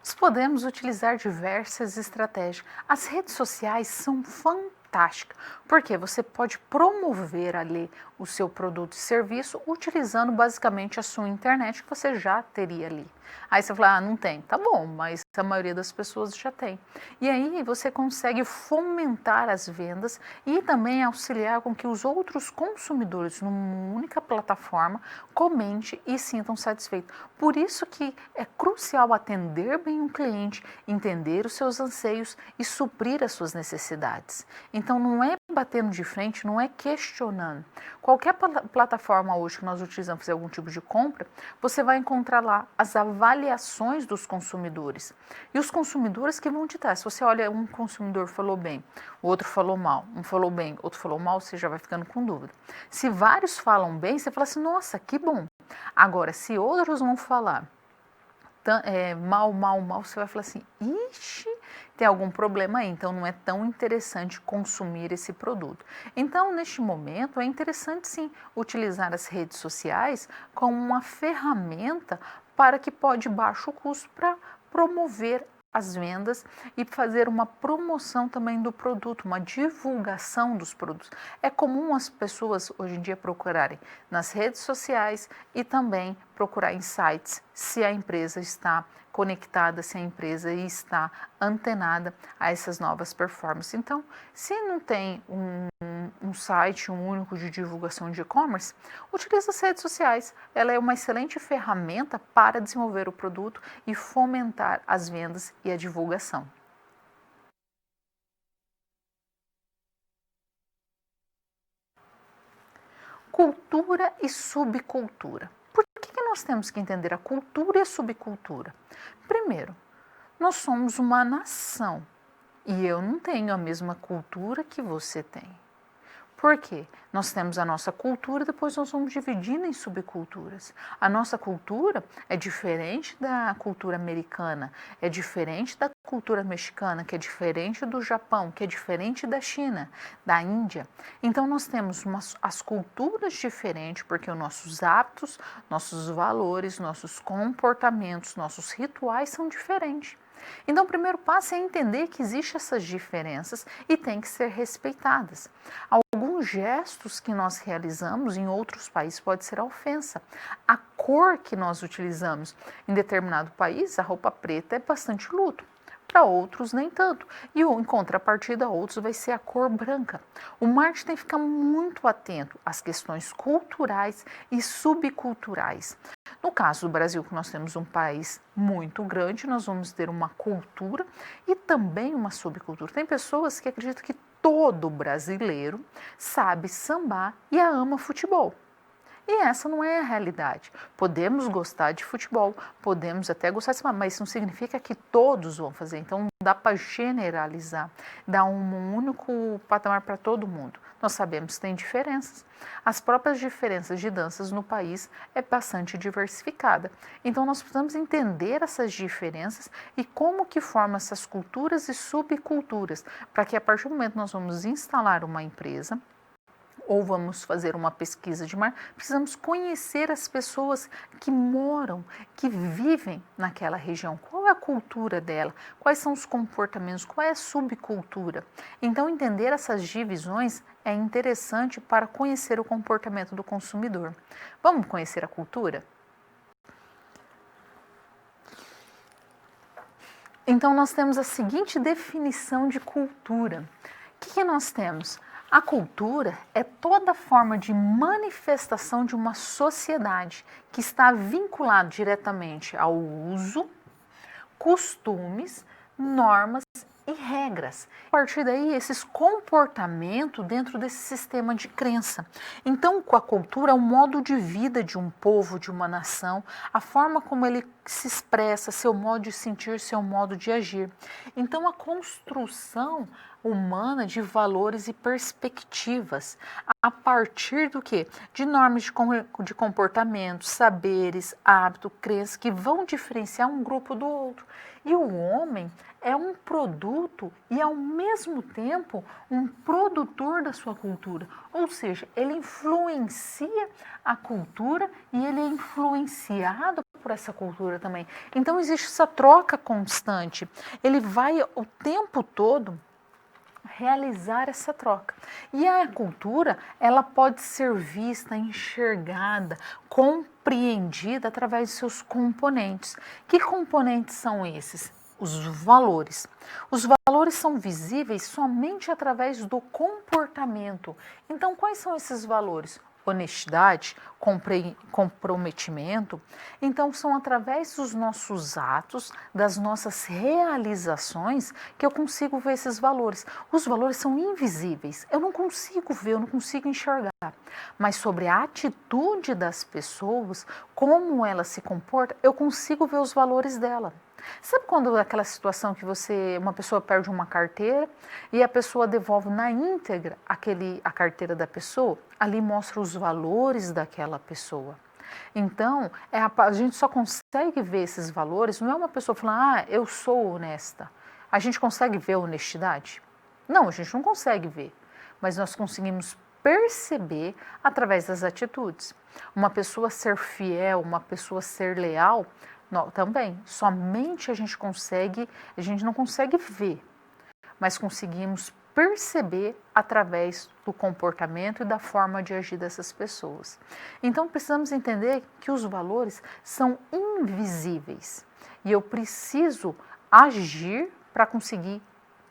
Nós podemos utilizar diversas estratégias. As redes sociais são fantásticas, porque você pode promover ali o seu produto e serviço utilizando basicamente a sua internet que você já teria ali. Aí você fala, não tem. Tá bom, mas a maioria das pessoas já tem. E aí você consegue fomentar as vendas e também auxiliar com que os outros consumidores, numa única plataforma, comente e sintam satisfeitos. Por isso que é crucial atender bem o cliente, entender os seus anseios e suprir as suas necessidades. Então não é batendo de frente, não é questionando. Qualquer plataforma hoje que nós utilizamos para fazer algum tipo de compra, você vai encontrar lá as avaliações dos consumidores. E os consumidores que vão ditar. Se você olha, um consumidor falou bem, o outro falou mal, um falou bem, outro falou mal, você já vai ficando com dúvida. Se vários falam bem, você fala assim, nossa, que bom. Agora, se outros vão falar mal, você vai falar assim, ixi, tem algum problema aí, então não é tão interessante consumir esse produto. Então, neste momento, é interessante sim utilizar as redes sociais como uma ferramenta para que pode baixo custo para promover as vendas e fazer uma promoção também do produto, uma divulgação dos produtos. É comum as pessoas hoje em dia procurarem nas redes sociais e também procurar em sites se a empresa está conectada, se a empresa está antenada a essas novas performances. Então, se não tem um site, um único de divulgação de e-commerce, utilize as redes sociais. Ela é uma excelente ferramenta para desenvolver o produto e fomentar as vendas e a divulgação. Cultura e subcultura. Por que nós temos que entender a cultura e a subcultura? Primeiro, nós somos uma nação e eu não tenho a mesma cultura que você tem. Por quê? Nós temos a nossa cultura, depois nós vamos dividindo em subculturas. A nossa cultura é diferente da cultura americana, é diferente da cultura mexicana, que é diferente do Japão, que é diferente da China, da Índia. Então nós temos as culturas diferentes, porque os nossos hábitos, nossos valores, nossos comportamentos, nossos rituais são diferentes. Então, o primeiro passo é entender que existem essas diferenças e têm que ser respeitadas. Alguns gestos que nós realizamos em outros países pode ser a ofensa. A cor que nós utilizamos em determinado país, a roupa preta é bastante luto. Para outros, nem tanto. E em contrapartida, outros vai ser a cor branca. O marketing tem que ficar muito atento às questões culturais e subculturais. No caso do Brasil, que nós temos um país muito grande, nós vamos ter uma cultura e também uma subcultura. Tem pessoas que acreditam que todo brasileiro sabe sambar e ama futebol. E essa não é a realidade. Podemos gostar de futebol, podemos até gostar de sambar, mas isso não significa que todos vão fazer. Então, não dá para generalizar, dar um único patamar para todo mundo. Nós sabemos que tem diferenças. As próprias diferenças de danças no país é bastante diversificada. Então, nós precisamos entender essas diferenças e como que formam essas culturas e subculturas, para que a partir do momento que nós vamos instalar uma empresa, ou vamos fazer uma pesquisa de marketing, precisamos conhecer as pessoas que moram, que vivem naquela região. Qual é a cultura dela? Quais são os comportamentos? Qual é a subcultura? Então, entender essas divisões é interessante para conhecer o comportamento do consumidor. Vamos conhecer a cultura? Então, nós temos a seguinte definição de cultura. O que nós temos? A cultura é toda forma de manifestação de uma sociedade que está vinculada diretamente ao uso, costumes, normas e regras. A partir daí, esses comportamentos dentro desse sistema de crença. Então, a cultura é o modo de vida de um povo, de uma nação, a forma como ele se expressa, seu modo de sentir, seu modo de agir. Então, a construção humana de valores e perspectivas a partir do quê? De normas de comportamento, saberes, hábitos, crenças que vão diferenciar um grupo do outro. E o homem é um produto e, ao mesmo tempo, um produtor da sua cultura. Ou seja, ele influencia a cultura e ele é influenciado por essa cultura também. Então, existe essa troca constante. Ele vai o tempo todo realizar essa troca. E a cultura, ela pode ser vista, enxergada, compreendida através de seus componentes. Que componentes são esses? Os valores. Os valores são visíveis somente através do comportamento. Então, quais são esses valores? Honestidade, comprometimento. Então, são através dos nossos atos, das nossas realizações, que eu consigo ver esses valores. Os valores são invisíveis, eu não consigo ver, eu não consigo enxergar. Mas sobre a atitude das pessoas, como ela se comporta, eu consigo ver os valores dela. Sabe quando aquela situação que uma pessoa perde uma carteira e a pessoa devolve na íntegra a carteira da pessoa? Ali mostra os valores daquela pessoa. Então, a gente só consegue ver esses valores, não é uma pessoa falando, eu sou honesta. A gente consegue ver a honestidade? Não, a gente não consegue ver, mas nós conseguimos perceber através das atitudes. Uma pessoa ser fiel, uma pessoa ser leal, não, também, somente a gente não consegue ver, mas conseguimos perceber através do comportamento e da forma de agir dessas pessoas. Então precisamos entender que os valores são invisíveis e eu preciso agir para conseguir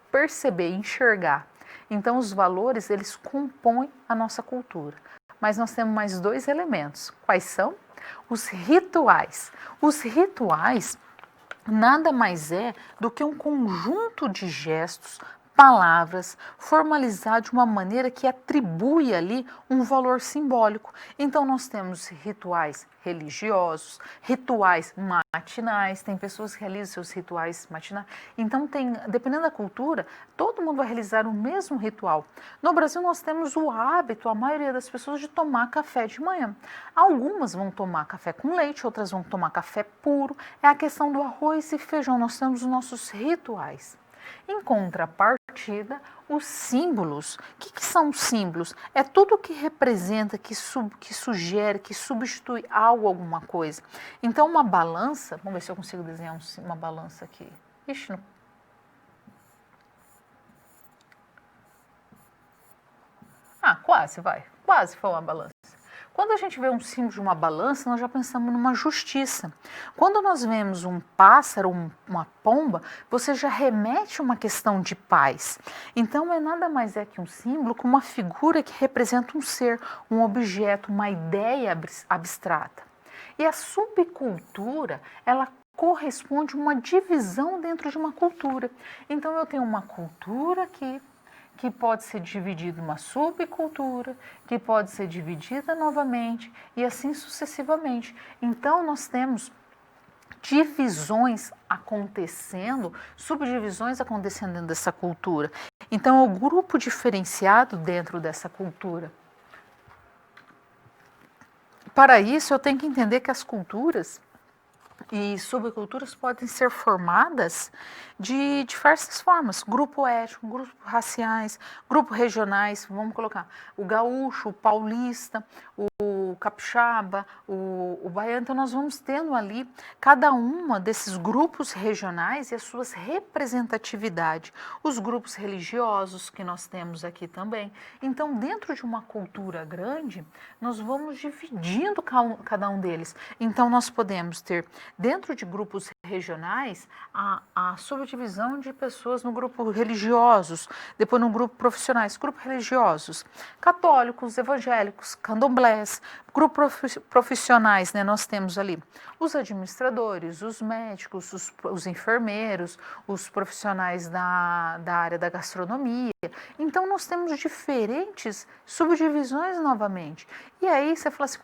perceber, enxergar. Então os valores, eles compõem a nossa cultura. Mas nós temos mais dois elementos. Quais são? Os rituais. Os rituais nada mais é do que um conjunto de gestos, palavras, formalizar de uma maneira que atribui ali um valor simbólico. Então nós temos rituais religiosos, rituais matinais, tem pessoas que realizam seus rituais matinais. Então dependendo da cultura, todo mundo vai realizar o mesmo ritual. No Brasil nós temos o hábito, a maioria das pessoas, de tomar café de manhã. Algumas vão tomar café com leite, outras vão tomar café puro. É a questão do arroz e feijão, nós temos os nossos rituais. Em contrapartida, os símbolos. O que são os símbolos? É tudo que representa, que sugere, que substitui algo, alguma coisa. Então, uma balança, vamos ver se eu consigo desenhar uma balança aqui. Ixi, não. Quase foi uma balança. Quando a gente vê um símbolo de uma balança, nós já pensamos numa justiça. Quando nós vemos um pássaro, uma pomba, você já remete a uma questão de paz. Então, é nada mais que um símbolo com uma figura que representa um ser, um objeto, uma ideia abstrata. E a subcultura, ela corresponde a uma divisão dentro de uma cultura. Então, eu tenho uma cultura que pode ser dividida em uma subcultura, que pode ser dividida novamente e assim sucessivamente. Então, nós temos divisões acontecendo, subdivisões acontecendo dentro dessa cultura. Então, é o grupo diferenciado dentro dessa cultura. Para isso, eu tenho que entender que as culturas e subculturas podem ser formadas de diversas formas, grupo étnico, grupos raciais, grupos regionais, vamos colocar o gaúcho, o paulista, o capixaba, o baiano. Então nós vamos tendo ali cada uma desses grupos regionais e as suas representatividades, os grupos religiosos que nós temos aqui também. Então dentro de uma cultura grande, nós vamos dividindo cada um deles. Então nós podemos ter dentro de grupos regionais a subdivisão de pessoas no grupo religiosos, depois no grupo profissionais, grupos religiosos, católicos, evangélicos, candomblés, grupos profissionais, né? Nós temos ali os administradores, os médicos, os enfermeiros, os profissionais da área da gastronomia. Então nós temos diferentes subdivisões novamente. E aí você fala assim,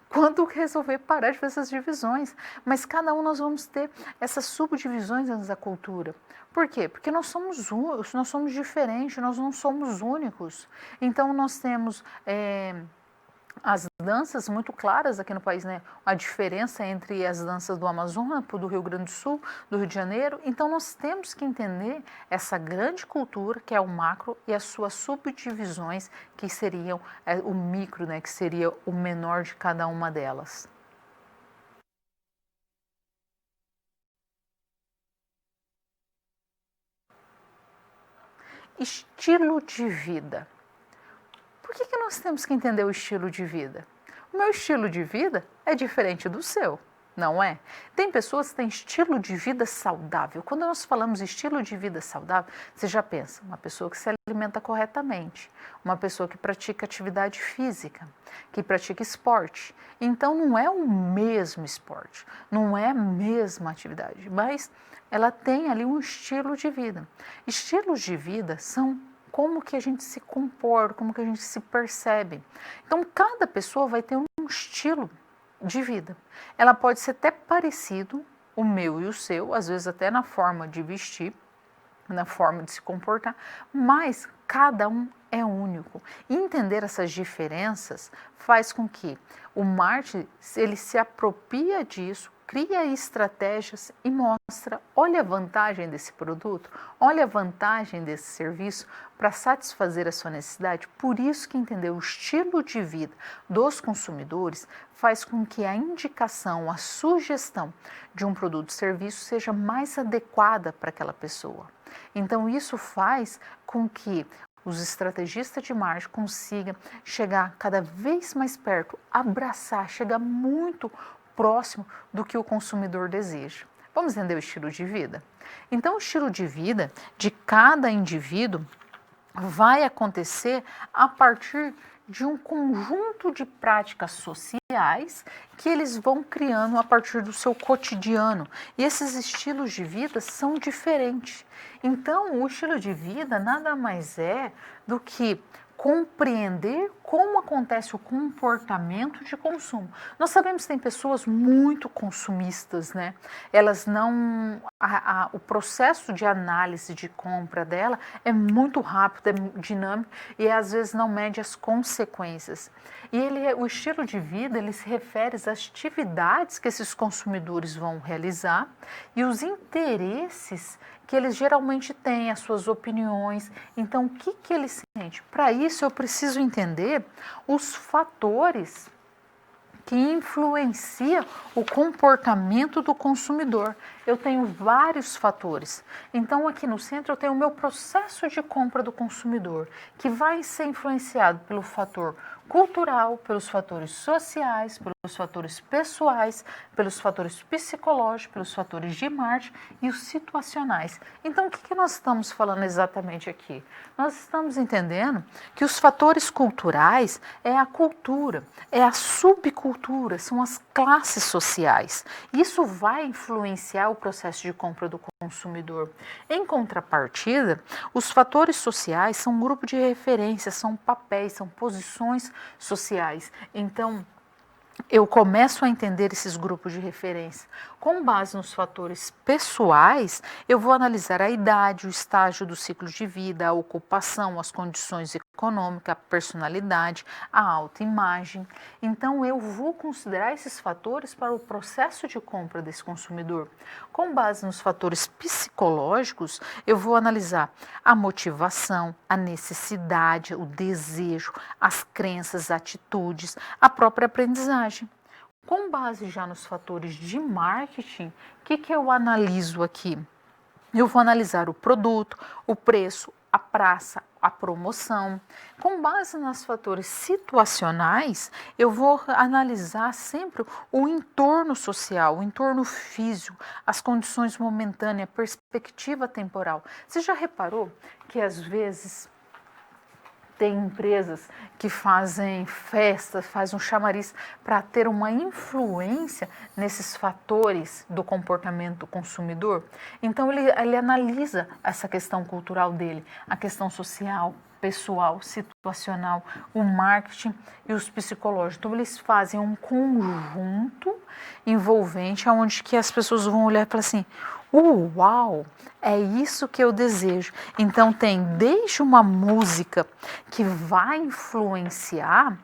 quando resolver parar de fazer essas divisões? Mas cada um nós vamos ter essas subdivisões dentro da cultura. Por quê? Porque nós somos diferentes, nós não somos únicos. Então nós temos as danças muito claras aqui no país, né? A diferença entre as danças do Amazonas, do Rio Grande do Sul, do Rio de Janeiro. Então nós temos que entender essa grande cultura que é o macro e as suas subdivisões que seriam o micro, né? Que seria o menor de cada uma delas. Estilo de vida. Por que nós temos que entender o estilo de vida? O meu estilo de vida é diferente do seu, não é? Tem pessoas que têm estilo de vida saudável. Quando nós falamos estilo de vida saudável, você já pensa, uma pessoa que se alimenta corretamente, uma pessoa que pratica atividade física, que pratica esporte. Então não é o mesmo esporte, não é a mesma atividade, mas ela tem ali um estilo de vida. Estilos de vida são como que a gente se comporta, como que a gente se percebe. Então, cada pessoa vai ter um estilo de vida. Ela pode ser até parecido, o meu e o seu, às vezes até na forma de vestir, na forma de se comportar, mas cada um é único. E entender essas diferenças faz com que o marketing ele se apropria disso, cria estratégias e mostra, olha a vantagem desse produto, olha a vantagem desse serviço para satisfazer a sua necessidade. Por isso que entender o estilo de vida dos consumidores faz com que a indicação, a sugestão de um produto ou serviço seja mais adequada para aquela pessoa. Então isso faz com que os estrategistas de marketing consigam chegar cada vez mais perto, abraçar, chegar muito próximo do que o consumidor deseja. Vamos entender o estilo de vida? Então, o estilo de vida de cada indivíduo vai acontecer a partir de um conjunto de práticas sociais que eles vão criando a partir do seu cotidiano. E esses estilos de vida são diferentes. Então, o estilo de vida nada mais é do que compreender como acontece o comportamento de consumo. Nós sabemos que tem pessoas muito consumistas, né? Elas não... o processo de análise de compra dela é muito rápido, é dinâmico e às vezes não mede as consequências. E o estilo de vida, ele se refere às atividades que esses consumidores vão realizar e os interesses que eles geralmente têm, as suas opiniões. Então, o que eles sentem? Para isso, eu preciso entender os fatores que influenciam o comportamento do consumidor. Eu tenho vários fatores. Então, aqui no centro, eu tenho o meu processo de compra do consumidor, que vai ser influenciado pelo fator cultural, pelos fatores sociais, pelos fatores pessoais, pelos fatores psicológicos, pelos fatores de marketing e os situacionais. Então, o que nós estamos falando exatamente aqui? Nós estamos entendendo que os fatores culturais é a cultura, é a subcultura, são as classes sociais. Isso vai influenciar o processo de compra do consumidor. Em contrapartida, os fatores sociais são um grupo de referência, são papéis, são posições sociais. Então, eu começo a entender esses grupos de referência. Com base nos fatores pessoais, eu vou analisar a idade, o estágio do ciclo de vida, a ocupação, as condições econômicas, a personalidade, a autoimagem. Então, eu vou considerar esses fatores para o processo de compra desse consumidor. Com base nos fatores psicológicos, eu vou analisar a motivação, a necessidade, o desejo, as crenças, atitudes, a própria aprendizagem. Com base já nos fatores de marketing, o que eu analiso aqui? Eu vou analisar o produto, o preço, a praça, a promoção. Com base nos fatores situacionais, eu vou analisar sempre o entorno social, o entorno físico, as condições momentâneas, a perspectiva temporal. Você já reparou que às vezes tem empresas que fazem festas, fazem um chamariz para ter uma influência nesses fatores do comportamento do consumidor? Então, ele analisa essa questão cultural dele, a questão social, pessoal, situacional, o marketing e os psicológicos. Então, eles fazem um conjunto envolvente onde que as pessoas vão olhar e falar assim: uau, é isso que eu desejo. Então tem desde uma música que vai influenciar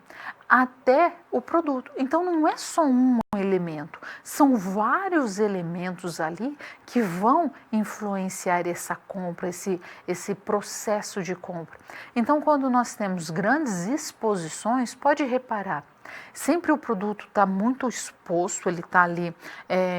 até o produto. Então não é só um elemento, são vários elementos ali que vão influenciar essa compra, esse processo de compra. Então quando nós temos grandes exposições, pode reparar, sempre o produto está muito exposto, ele está ali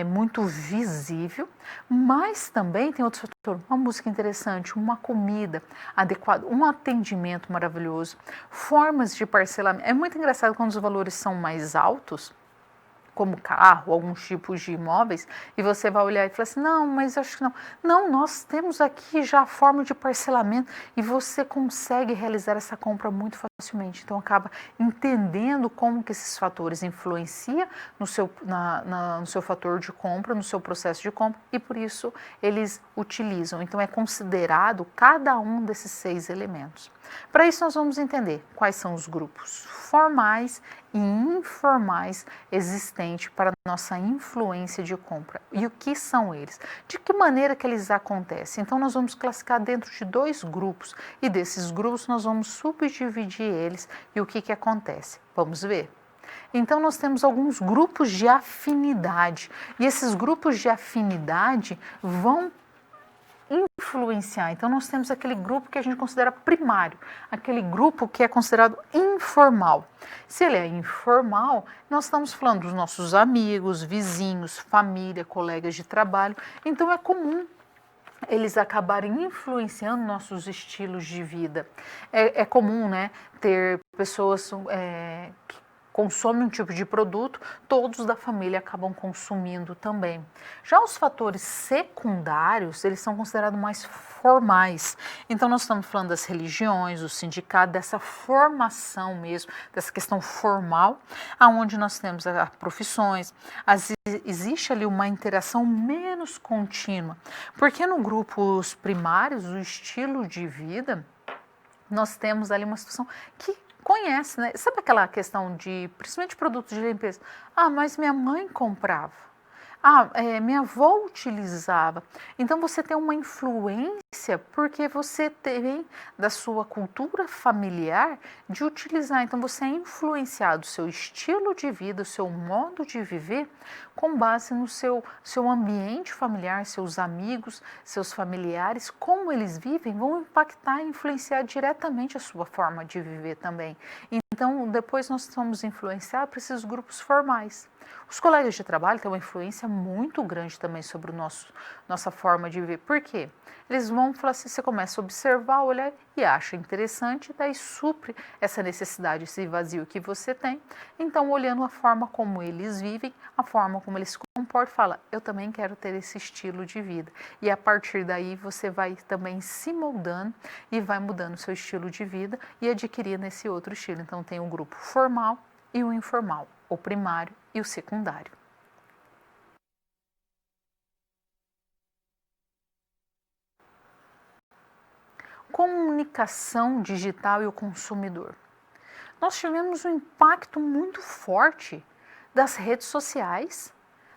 muito visível, mas também tem outros fatores, uma música interessante, uma comida adequada, um atendimento maravilhoso, formas de parcelamento. É muito engraçado quando os valores são mais altos, como carro, alguns tipos de imóveis, e você vai olhar e falar assim: não, mas acho que não. Não, nós temos aqui já a forma de parcelamento e você consegue realizar essa compra muito facilmente. Então, acaba entendendo como que esses fatores influenciam no seu fator de compra, no seu processo de compra, e por isso eles utilizam. Então, é considerado cada um desses 6 elementos. Para isso, nós vamos entender quais são os grupos formais e informais existentes para nossa influência de compra. E o que são eles? De que maneira que eles acontecem? Então, nós vamos classificar dentro de 2 grupos e desses grupos nós vamos subdividir eles e o que acontece. Vamos ver? Então, nós temos alguns grupos de afinidade. E esses grupos de afinidade vão influenciar. Então, nós temos aquele grupo que a gente considera primário, aquele grupo que é considerado informal. Se ele é informal, nós estamos falando dos nossos amigos, vizinhos, família, colegas de trabalho. Então, é comum eles acabarem influenciando nossos estilos de vida. É comum, né, ter pessoas que consomem um tipo de produto, todos da família acabam consumindo também. Já os fatores secundários, eles são considerados mais formais. Então, nós estamos falando das religiões, do sindicato, dessa formação mesmo, dessa questão formal, aonde nós temos profissões, existe ali uma interação menos contínua, porque no grupos primários, o estilo de vida, nós temos ali uma situação que conhece, né? Sabe aquela questão de, principalmente produtos de limpeza? Ah, mas minha mãe comprava. Ah, minha avó utilizava. Então você tem uma influência porque você tem da sua cultura familiar de utilizar. Então você é influenciado, o seu estilo de vida, o seu modo de viver, com base no seu ambiente familiar, seus amigos, seus familiares, como eles vivem, vão impactar e influenciar diretamente a sua forma de viver também. Então, depois nós somos influenciados por esses grupos formais. Os colegas de trabalho têm uma influência muito grande também sobre nossa forma de viver. Por quê? Eles vão falar assim, você começa a observar, olhar e acha interessante, daí supre essa necessidade, esse vazio que você tem. Então, olhando a forma como eles vivem, a forma como eles se comportam, fala, eu também quero ter esse estilo de vida. E a partir daí você vai também se moldando e vai mudando o seu estilo de vida e adquirindo esse outro estilo. Então, tem o grupo formal e o informal, o primário e o secundário. Comunicação digital e o consumidor. Nós tivemos um impacto muito forte das redes sociais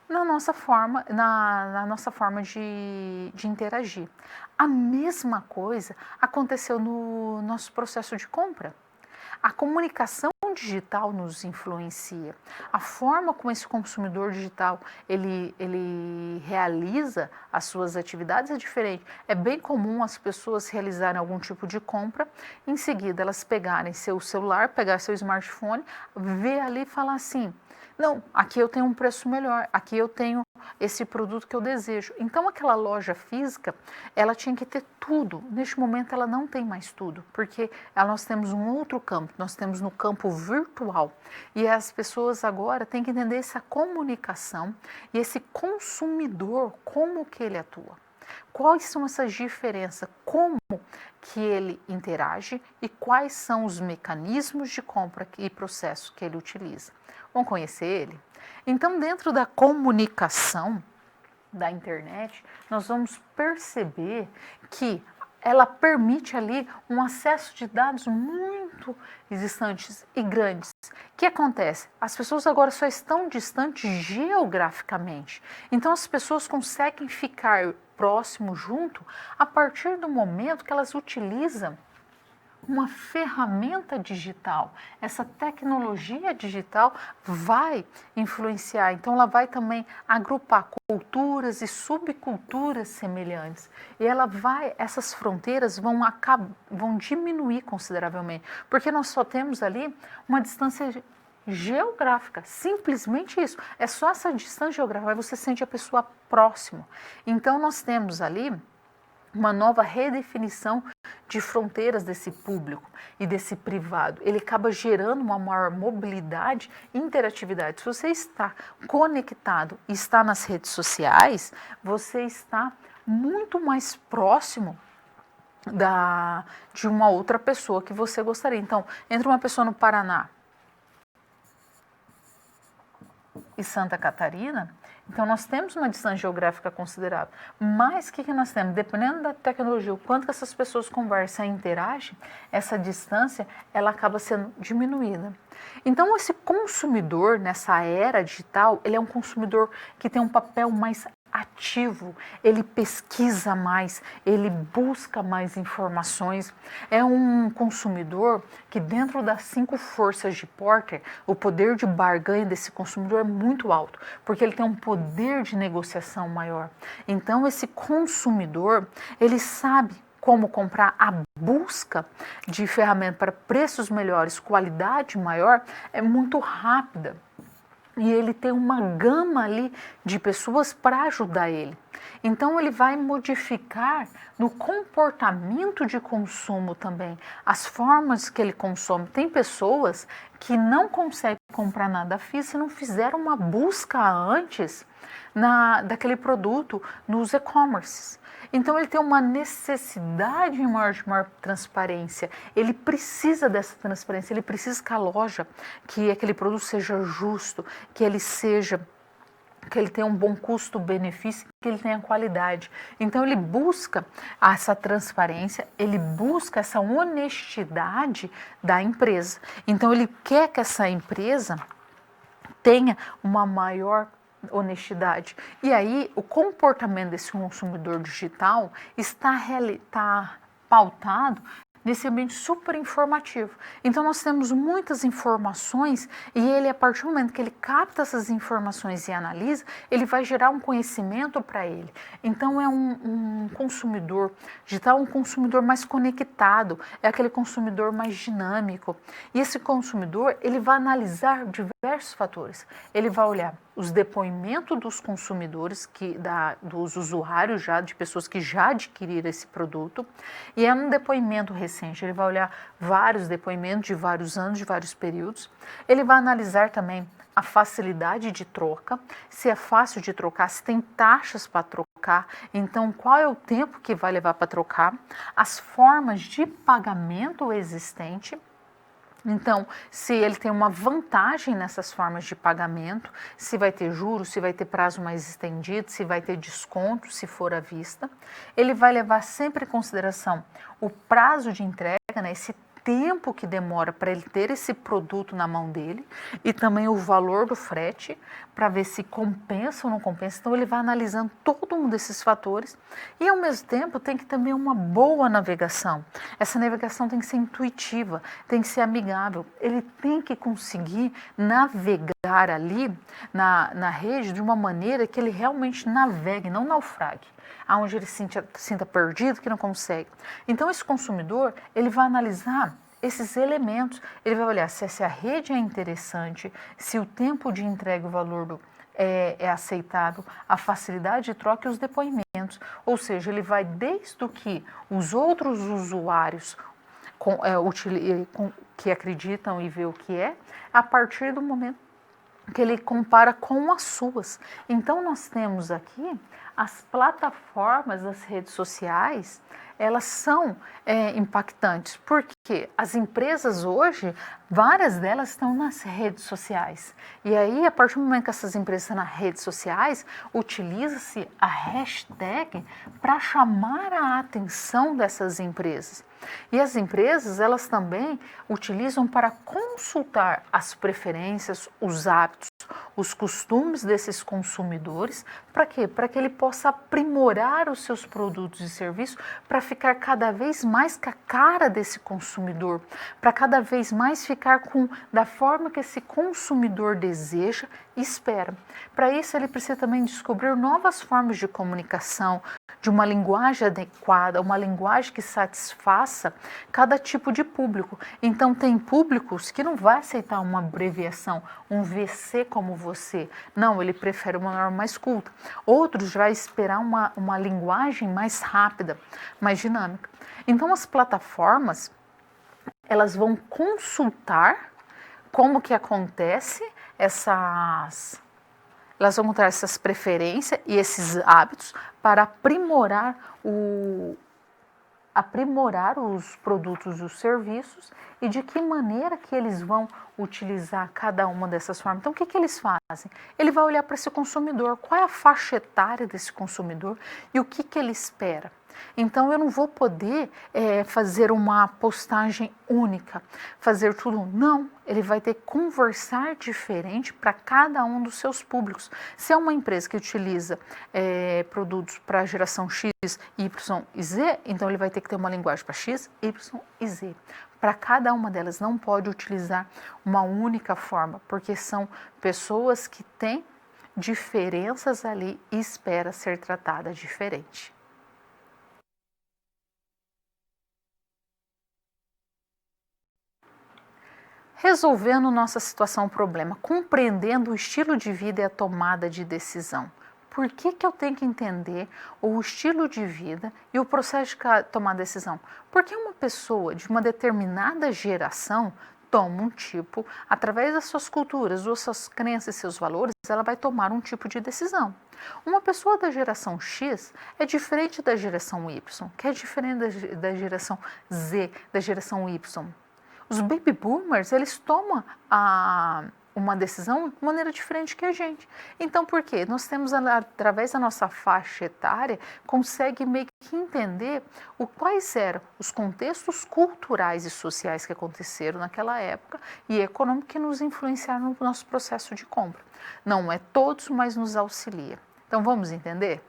na nossa forma, na nossa forma de interagir. A mesma coisa aconteceu no nosso processo de compra. A comunicação digital nos influencia. A forma como esse consumidor digital ele realiza as suas atividades é diferente. É bem comum as pessoas realizarem algum tipo de compra, em seguida elas pegarem seu celular, pegar seu smartphone, ver ali e falar assim, não, aqui eu tenho um preço melhor, aqui eu tenho esse produto que eu desejo. Então aquela loja física, ela tinha que ter tudo. Neste momento ela não tem mais tudo, porque nós temos um outro campo, nós temos no campo virtual. E as pessoas agora têm que entender essa comunicação e esse consumidor, como que ele atua. Quais são essas diferenças? Como que ele interage e quais são os mecanismos de compra e processo que ele utiliza? Vamos conhecer ele? Então, dentro da comunicação da internet, nós vamos perceber que ela permite ali um acesso de dados muito distantes e grandes. O que acontece? As pessoas agora só estão distantes geograficamente. Então as pessoas conseguem ficar próximo, junto, a partir do momento que elas utilizam uma ferramenta digital. Essa tecnologia digital vai influenciar, então ela vai também agrupar culturas e subculturas semelhantes. E essas fronteiras vão diminuir consideravelmente, porque nós só temos ali uma distância geográfica, simplesmente isso. É só essa distância geográfica, você sente a pessoa próximo. Então nós temos ali uma nova redefinição de fronteiras desse público e desse privado. Ele acaba gerando uma maior mobilidade e interatividade. Se você está conectado e está nas redes sociais, você está muito mais próximo de uma outra pessoa que você gostaria. Então, entre uma pessoa no Paraná e Santa Catarina, então nós temos uma distância geográfica considerável. Mas o que nós temos? Dependendo da tecnologia, o quanto que essas pessoas conversam e interagem, essa distância ela acaba sendo diminuída. Então esse consumidor nessa era digital, ele é um consumidor que tem um papel mais ativo, ele pesquisa mais, ele busca mais informações. É um consumidor que, dentro das 5 forças de Porter, o poder de barganha desse consumidor é muito alto, porque ele tem um poder de negociação maior. Então, esse consumidor, ele sabe como comprar. A busca de ferramenta para preços melhores, qualidade maior, é muito rápida. E ele tem uma gama ali de pessoas para ajudar ele. Então ele vai modificar no comportamento de consumo também, as formas que ele consome. Tem pessoas que não conseguem comprar nada físico se não fizeram uma busca antes daquele produto nos e-commerces. Então ele tem uma necessidade de maior transparência, ele precisa dessa transparência, ele precisa que a loja, que aquele produto seja justo, que ele tenha um bom custo-benefício, que ele tenha qualidade. Então ele busca essa transparência, ele busca essa honestidade da empresa. Então ele quer que essa empresa tenha uma maior honestidade. E aí o comportamento desse consumidor digital está pautado nesse ambiente super informativo. Então nós temos muitas informações e ele, a partir do momento que ele capta essas informações e analisa, ele vai gerar um conhecimento para ele. Então é um consumidor digital, um consumidor mais conectado, é aquele consumidor mais dinâmico. E esse consumidor, ele vai analisar diversos fatores. Ele vai olhar os depoimentos dos consumidores, dos usuários já, de pessoas que já adquiriram esse produto, e é um depoimento recente. Ele vai olhar vários depoimentos de vários anos, de vários períodos. Ele vai analisar também a facilidade de troca, se é fácil de trocar, se tem taxas para trocar, então qual é o tempo que vai levar para trocar, as formas de pagamento existente. Então, se ele tem uma vantagem nessas formas de pagamento, se vai ter juros, se vai ter prazo mais estendido, se vai ter desconto, se for à vista. Ele vai levar sempre em consideração o prazo de entrega, né, esse tempo que demora para ele ter esse produto na mão dele e também o valor do frete para ver se compensa ou não compensa. Então ele vai analisando todo um desses fatores e ao mesmo tempo tem que também uma boa navegação. Essa navegação tem que ser intuitiva, tem que ser amigável. Ele tem que conseguir navegar ali na rede de uma maneira que ele realmente navegue, não naufrague, onde ele se sinta perdido, que não consegue. Então esse consumidor, ele vai analisar esses elementos, ele vai olhar se a rede é interessante, se o tempo de entrega e o valor é aceitável, a facilidade de troca e os depoimentos. Ou seja, ele vai desde o que os outros usuários que acreditam e vê o que é, a partir do momento que ele compara com as suas. Então nós temos aqui as plataformas das redes sociais, elas são impactantes, porque as empresas hoje, várias delas estão nas redes sociais. E aí, a partir do momento que essas empresas estão nas redes sociais, utiliza-se a hashtag para chamar a atenção dessas empresas. E as empresas, elas também utilizam para consultar as preferências, os hábitos, os costumes desses consumidores. Para quê? Para que ele possa aprimorar os seus produtos e serviços para ficar cada vez mais com a cara desse consumidor, para cada vez mais ficar da forma que esse consumidor deseja e espera. Para isso, ele precisa também descobrir novas formas de comunicação, de uma linguagem adequada, uma linguagem que satisfaça cada tipo de público. Então tem públicos que não vai aceitar uma abreviação, um VC como você. Não, ele prefere uma norma mais culta. Outros vai esperar uma linguagem mais rápida, mais dinâmica. Então as plataformas, elas vão consultar como que acontece elas vão mostrar essas preferências e esses hábitos para aprimorar os produtos e os serviços e de que maneira que eles vão utilizar cada uma dessas formas. Então, o que eles fazem? Ele vai olhar para esse consumidor, qual é a faixa etária desse consumidor e o que ele espera. Então, eu não vou poder fazer uma postagem única, fazer tudo. Não, ele vai ter que conversar diferente para cada um dos seus públicos. Se é uma empresa que utiliza produtos para geração X, Y e Z, então ele vai ter que ter uma linguagem para X, Y e Z. Para cada uma delas, não pode utilizar uma única forma, porque são pessoas que têm diferenças ali e espera ser tratada diferente. Resolvendo nossa situação, problema, compreendendo o estilo de vida e a tomada de decisão. Por que eu tenho que entender o estilo de vida e o processo de tomar decisão? Porque uma pessoa de uma determinada geração toma um tipo, através das suas culturas, das suas crenças e seus valores, ela vai tomar um tipo de decisão. Uma pessoa da geração X é diferente da geração Y, que é diferente da geração Z, da geração Y. Os baby boomers, eles tomam uma decisão de maneira diferente que a gente. Então, por quê? Nós temos, através da nossa faixa etária, consegue meio que entender quais eram os contextos culturais e sociais que aconteceram naquela época e econômicos que nos influenciaram no nosso processo de compra. Não é todos, mas nos auxilia. Então, vamos entender?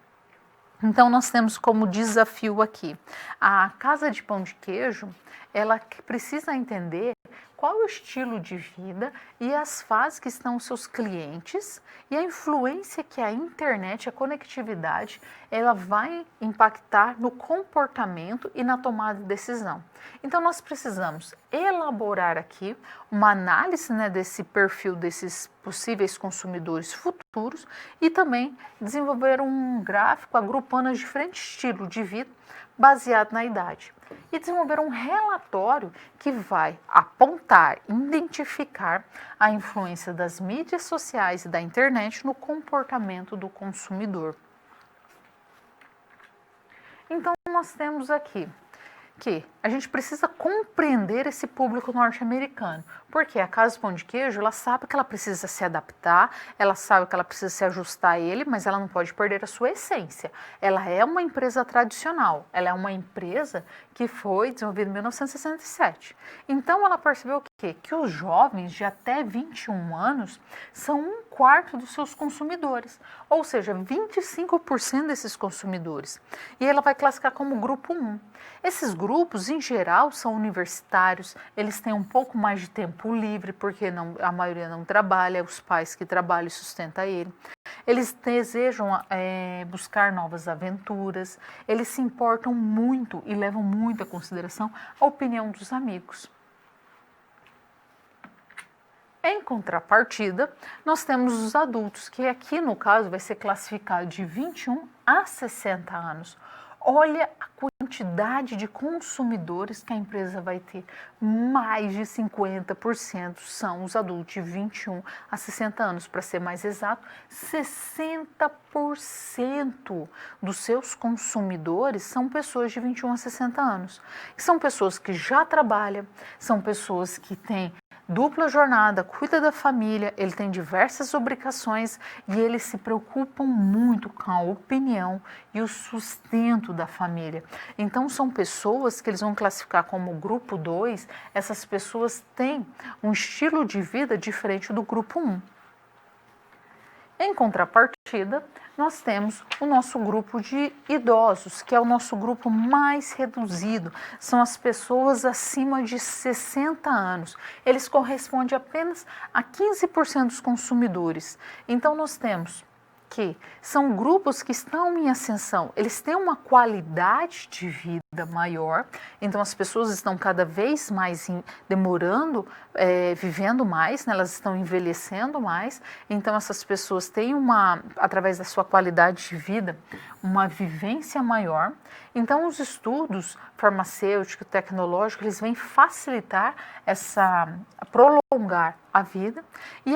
Então, nós temos como desafio aqui, a Casa de Pão de Queijo, ela precisa entender qual é o estilo de vida e as fases que estão os seus clientes e a influência que a internet, a conectividade, ela vai impactar no comportamento e na tomada de decisão. Então, nós precisamos elaborar aqui uma análise, né, desse perfil desses possíveis consumidores futuros e também desenvolver um gráfico agrupando os diferentes estilos de vida baseado na idade. E desenvolver um relatório que vai apontar, identificar a influência das mídias sociais e da internet no comportamento do consumidor. Então, nós temos aqui que a gente precisa compreender esse público norte-americano, porque a Casa de Pão de Queijo, ela sabe que ela precisa se adaptar, ela sabe que ela precisa se ajustar a ele, mas ela não pode perder a sua essência. Ela é uma empresa tradicional, ela é uma empresa que foi desenvolvida em 1967. Então, ela percebeu o quê? Que os jovens de até 21 anos são 1/4 dos seus consumidores, ou seja, 25% desses consumidores. E ela vai classificar como grupo 1. Esses grupos, em geral, são universitários, eles têm um pouco mais de tempo livre, porque a maioria não trabalha, os pais que trabalham e sustentam ele. Eles desejam buscar novas aventuras, eles se importam muito e levam muito em consideração a opinião dos amigos. Em contrapartida, nós temos os adultos, que aqui no caso vai ser classificado de 21 a 60 anos. Olha a quantidade de consumidores que a empresa vai ter. Mais de 50% são os adultos de 21 a 60 anos. Para ser mais exato, 60% dos seus consumidores são pessoas de 21 a 60 anos. São pessoas que já trabalham, são pessoas que têm dupla jornada, cuida da família, ele tem diversas obrigações e eles se preocupam muito com a opinião e o sustento da família. Então, são pessoas que eles vão classificar como grupo 2, essas pessoas têm um estilo de vida diferente do grupo 1. Em contrapartida, nós temos o nosso grupo de idosos, que é o nosso grupo mais reduzido. São as pessoas acima de 60 anos. Eles correspondem apenas a 15% dos consumidores. Então, nós temos que são grupos que estão em ascensão, eles têm uma qualidade de vida maior, então as pessoas estão cada vez mais demorando, vivendo mais, né? Elas estão envelhecendo mais, então essas pessoas têm através da sua qualidade de vida, uma vivência maior. Então os estudos farmacêuticos, tecnológicos, eles vêm facilitar prolongar a vida e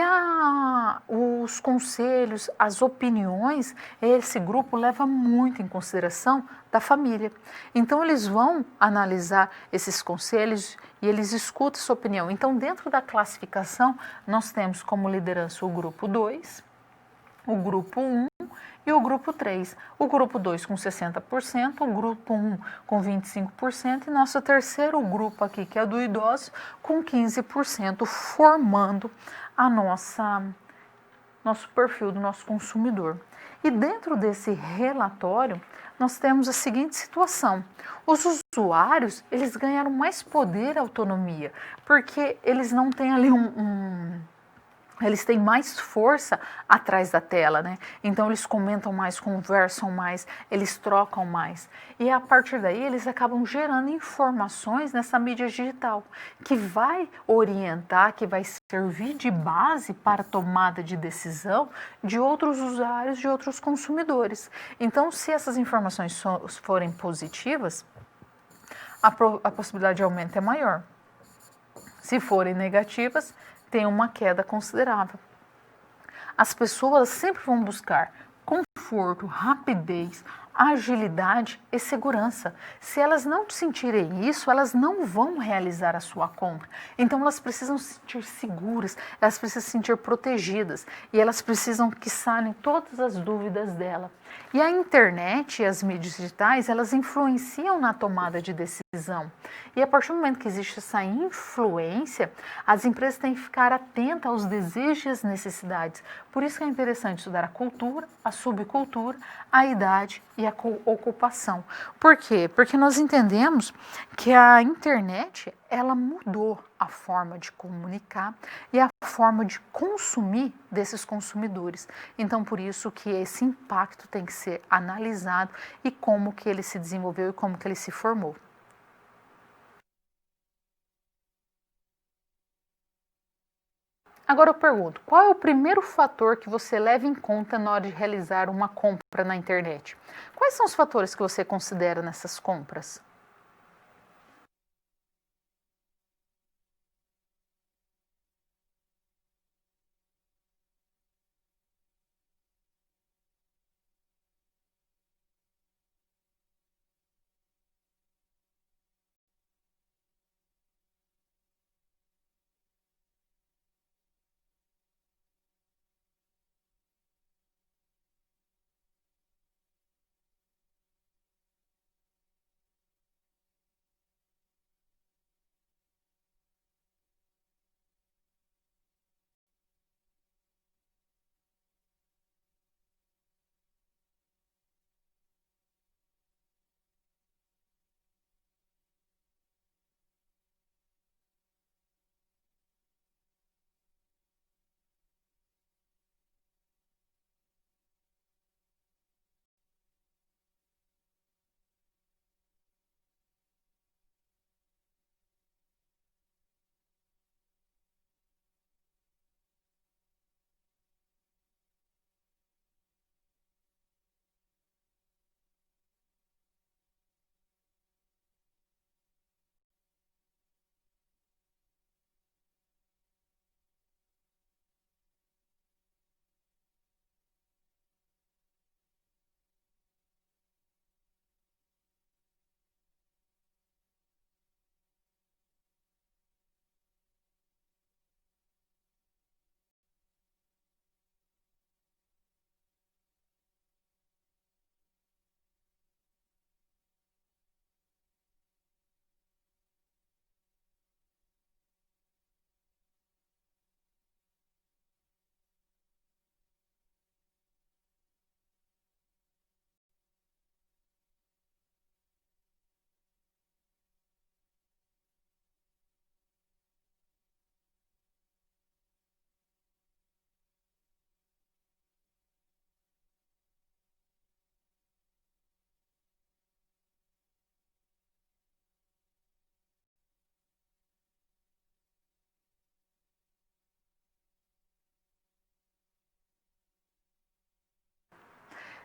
os conselhos, as opiniões, esse grupo leva muito em consideração da família. Então eles vão analisar esses conselhos e eles escutam sua opinião. Então dentro da classificação nós temos como liderança o grupo 2, o grupo 1 e o grupo 3. O grupo 2 com 60%, o grupo 1 com 25% e nosso terceiro grupo aqui, que é do idoso, com 15%, formando a nosso perfil do nosso consumidor. E dentro desse relatório, nós temos a seguinte situação: os usuários, eles ganharam mais poder e autonomia, porque eles não têm ali eles têm mais força atrás da tela, né? Então eles comentam mais, conversam mais, eles trocam mais. E a partir daí eles acabam gerando informações nessa mídia digital, que vai orientar, que vai servir de base para a tomada de decisão de outros usuários, de outros consumidores. Então, se essas informações forem positivas, a possibilidade de aumento é maior. Se forem negativas, tem uma queda considerável. As pessoas sempre vão buscar conforto, rapidez, agilidade e segurança. Se elas não sentirem isso, elas não vão realizar a sua compra. Então elas precisam se sentir seguras, elas precisam se sentir protegidas e elas precisam que sanem todas as dúvidas dela. E a internet e as mídias digitais, elas influenciam na tomada de decisão. E a partir do momento que existe essa influência, as empresas têm que ficar atentas aos desejos e às necessidades. Por isso que é interessante estudar a cultura, a subcultura, a idade e a ocupação. Por quê? Porque nós entendemos que a internet, ela mudou a forma de comunicar e a forma de consumir desses consumidores. Então, por isso que esse impacto tem que ser analisado e como que ele se desenvolveu e como que ele se formou. Agora eu pergunto, qual é o primeiro fator que você leva em conta na hora de realizar uma compra na internet? Quais são os fatores que você considera nessas compras?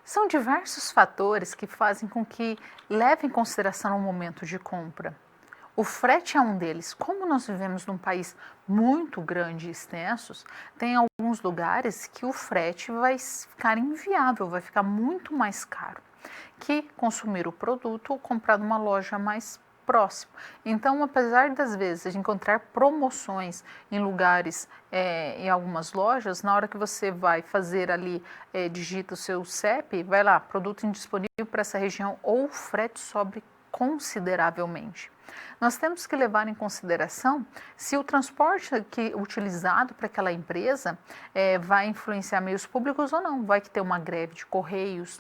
São diversos fatores que fazem com que leve em consideração o momento de compra. O frete é um deles. Como nós vivemos num país muito grande e extenso, tem alguns lugares que o frete vai ficar inviável, vai ficar muito mais caro que consumir o produto ou comprar numa loja mais próximo. Então, apesar das vezes de encontrar promoções em lugares, em algumas lojas, na hora que você vai fazer ali, digita o seu CEP, vai lá, produto indisponível para essa região, ou o frete sobe consideravelmente. Nós temos que levar em consideração se o transporte utilizado para aquela empresa vai influenciar meios públicos ou não, vai que ter uma greve de correios.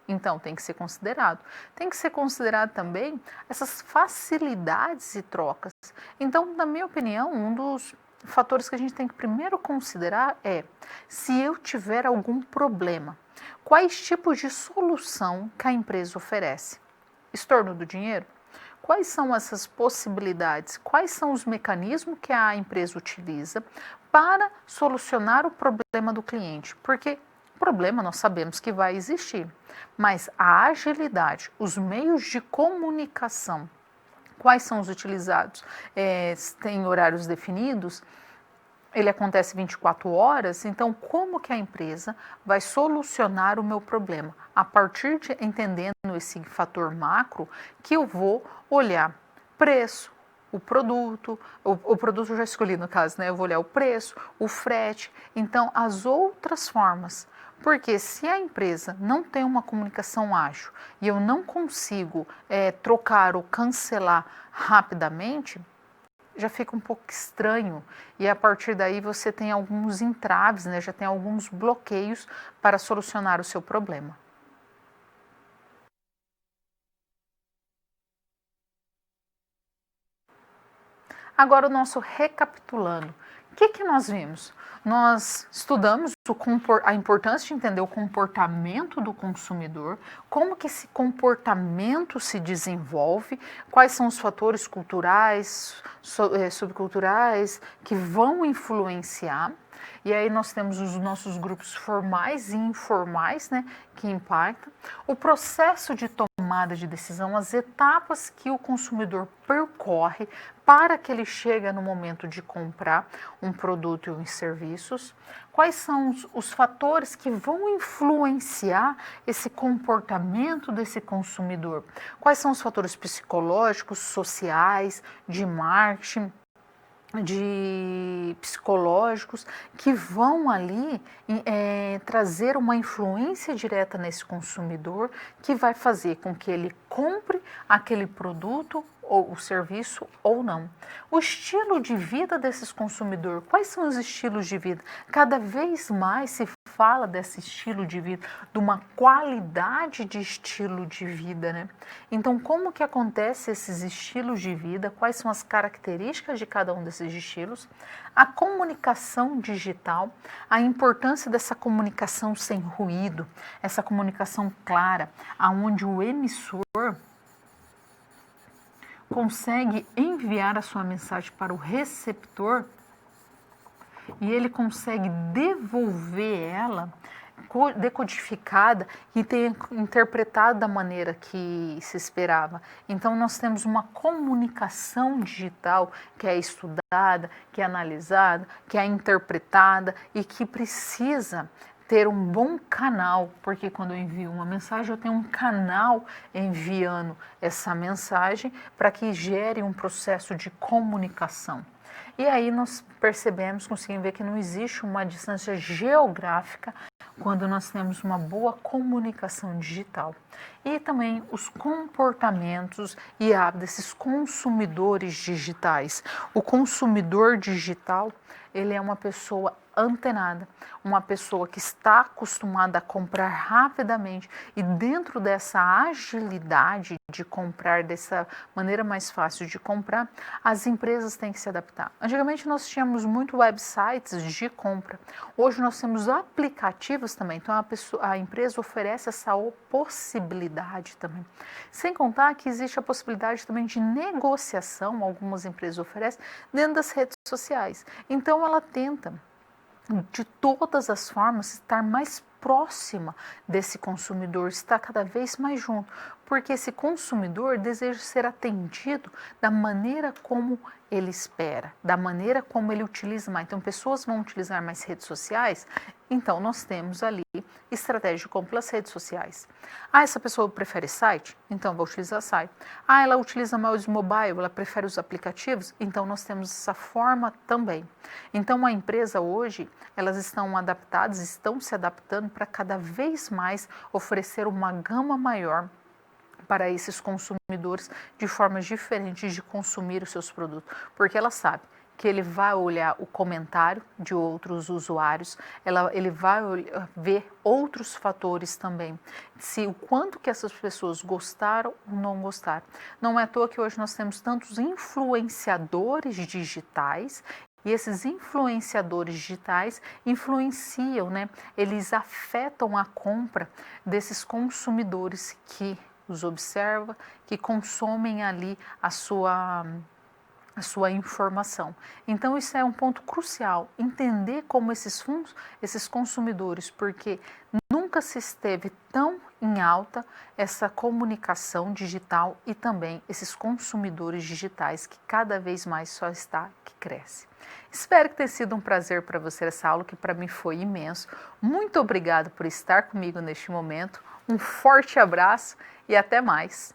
Então, tem que ser considerado. Tem que ser considerado também essas facilidades e trocas. Então, na minha opinião, um dos fatores que a gente tem que primeiro considerar é se eu tiver algum problema, quais tipos de solução que a empresa oferece. Estorno do dinheiro? Quais são essas possibilidades? Quais são os mecanismos que a empresa utiliza para solucionar o problema do cliente? Porque problema nós sabemos que vai existir, mas a agilidade, os meios de comunicação, quais são os utilizados? Tem horários definidos? Ele acontece 24 horas, então como que a empresa vai solucionar o meu problema? A partir de entendendo esse fator macro, que eu vou olhar preço, o produto eu já escolhi no caso, né? Eu vou olhar o preço, o frete, então as outras formas. Porque se a empresa não tem uma comunicação ágil e eu não consigo trocar ou cancelar rapidamente, já fica um pouco estranho e a partir daí você tem alguns entraves, né? Já tem alguns bloqueios para solucionar o seu problema. Agora o nosso recapitulando. O que nós vimos? Nós estudamos a importância de entender o comportamento do consumidor, como que esse comportamento se desenvolve, quais são os fatores culturais, subculturais que vão influenciar. E aí nós temos os nossos grupos formais e informais, né, que impactam. O processo de tomada de decisão, as etapas que o consumidor percorre para que ele chegue no momento de comprar um produto e uns serviços. Quais são os fatores que vão influenciar esse comportamento desse consumidor? Quais são os fatores psicológicos, sociais, de marketing, de psicológicos que vão ali trazer uma influência direta nesse consumidor que vai fazer com que ele compre aquele produto ou o serviço ou não. O estilo de vida desses consumidores, quais são os estilos de vida? Cada vez mais se fala desse estilo de vida, de uma qualidade de estilo de vida, né? Então, como que acontece esses estilos de vida? Quais são as características de cada um desses estilos? A comunicação digital, a importância dessa comunicação sem ruído, essa comunicação clara, aonde o emissor consegue enviar a sua mensagem para o receptor e ele consegue devolver ela decodificada e ter interpretado da maneira que se esperava. Então nós temos uma comunicação digital que é estudada, que é analisada, que é interpretada e que precisa ter um bom canal, porque quando eu envio uma mensagem, eu tenho um canal enviando essa mensagem para que gere um processo de comunicação. E aí nós percebemos, conseguimos ver que não existe uma distância geográfica quando nós temos uma boa comunicação digital. E também os comportamentos e hábitos desses consumidores digitais. O consumidor digital, ele é uma pessoa antenada, uma pessoa que está acostumada a comprar rapidamente e dentro dessa agilidade de comprar, dessa maneira mais fácil de comprar, as empresas têm que se adaptar. Antigamente nós tínhamos muito websites de compra, hoje nós temos aplicativos também, então a empresa oferece essa possibilidade também. Sem contar que existe a possibilidade também de negociação, algumas empresas oferecem, dentro das redes sociais. Então ela tenta de todas as formas estar mais próxima desse consumidor, estar cada vez mais junto, porque esse consumidor deseja ser atendido da maneira como ele espera, da maneira como ele utiliza mais. Então, pessoas vão utilizar mais redes sociais, então nós temos ali estratégico pelas redes sociais. Ah, essa pessoa prefere site? Então vai utilizar site. Ah, ela utiliza mais mobile, ela prefere os aplicativos? Então nós temos essa forma também. Então a empresa hoje, elas estão adaptadas, estão se adaptando para cada vez mais oferecer uma gama maior para esses consumidores de formas diferentes de consumir os seus produtos, porque ela sabe que ele vai olhar o comentário de outros usuários, ele vai ver outros fatores também, se o quanto que essas pessoas gostaram ou não gostaram. Não é à toa que hoje nós temos tantos influenciadores digitais. E esses influenciadores digitais influenciam, né? Eles afetam a compra desses consumidores que os observa, que consomem ali a sua informação. Então isso é um ponto crucial, entender como esses consumidores, porque nunca se esteve tão em alta essa comunicação digital e também esses consumidores digitais que cada vez mais só está que cresce. Espero que tenha sido um prazer para você essa aula, que para mim foi imenso. Muito obrigado por estar comigo neste momento. Um forte abraço e até mais.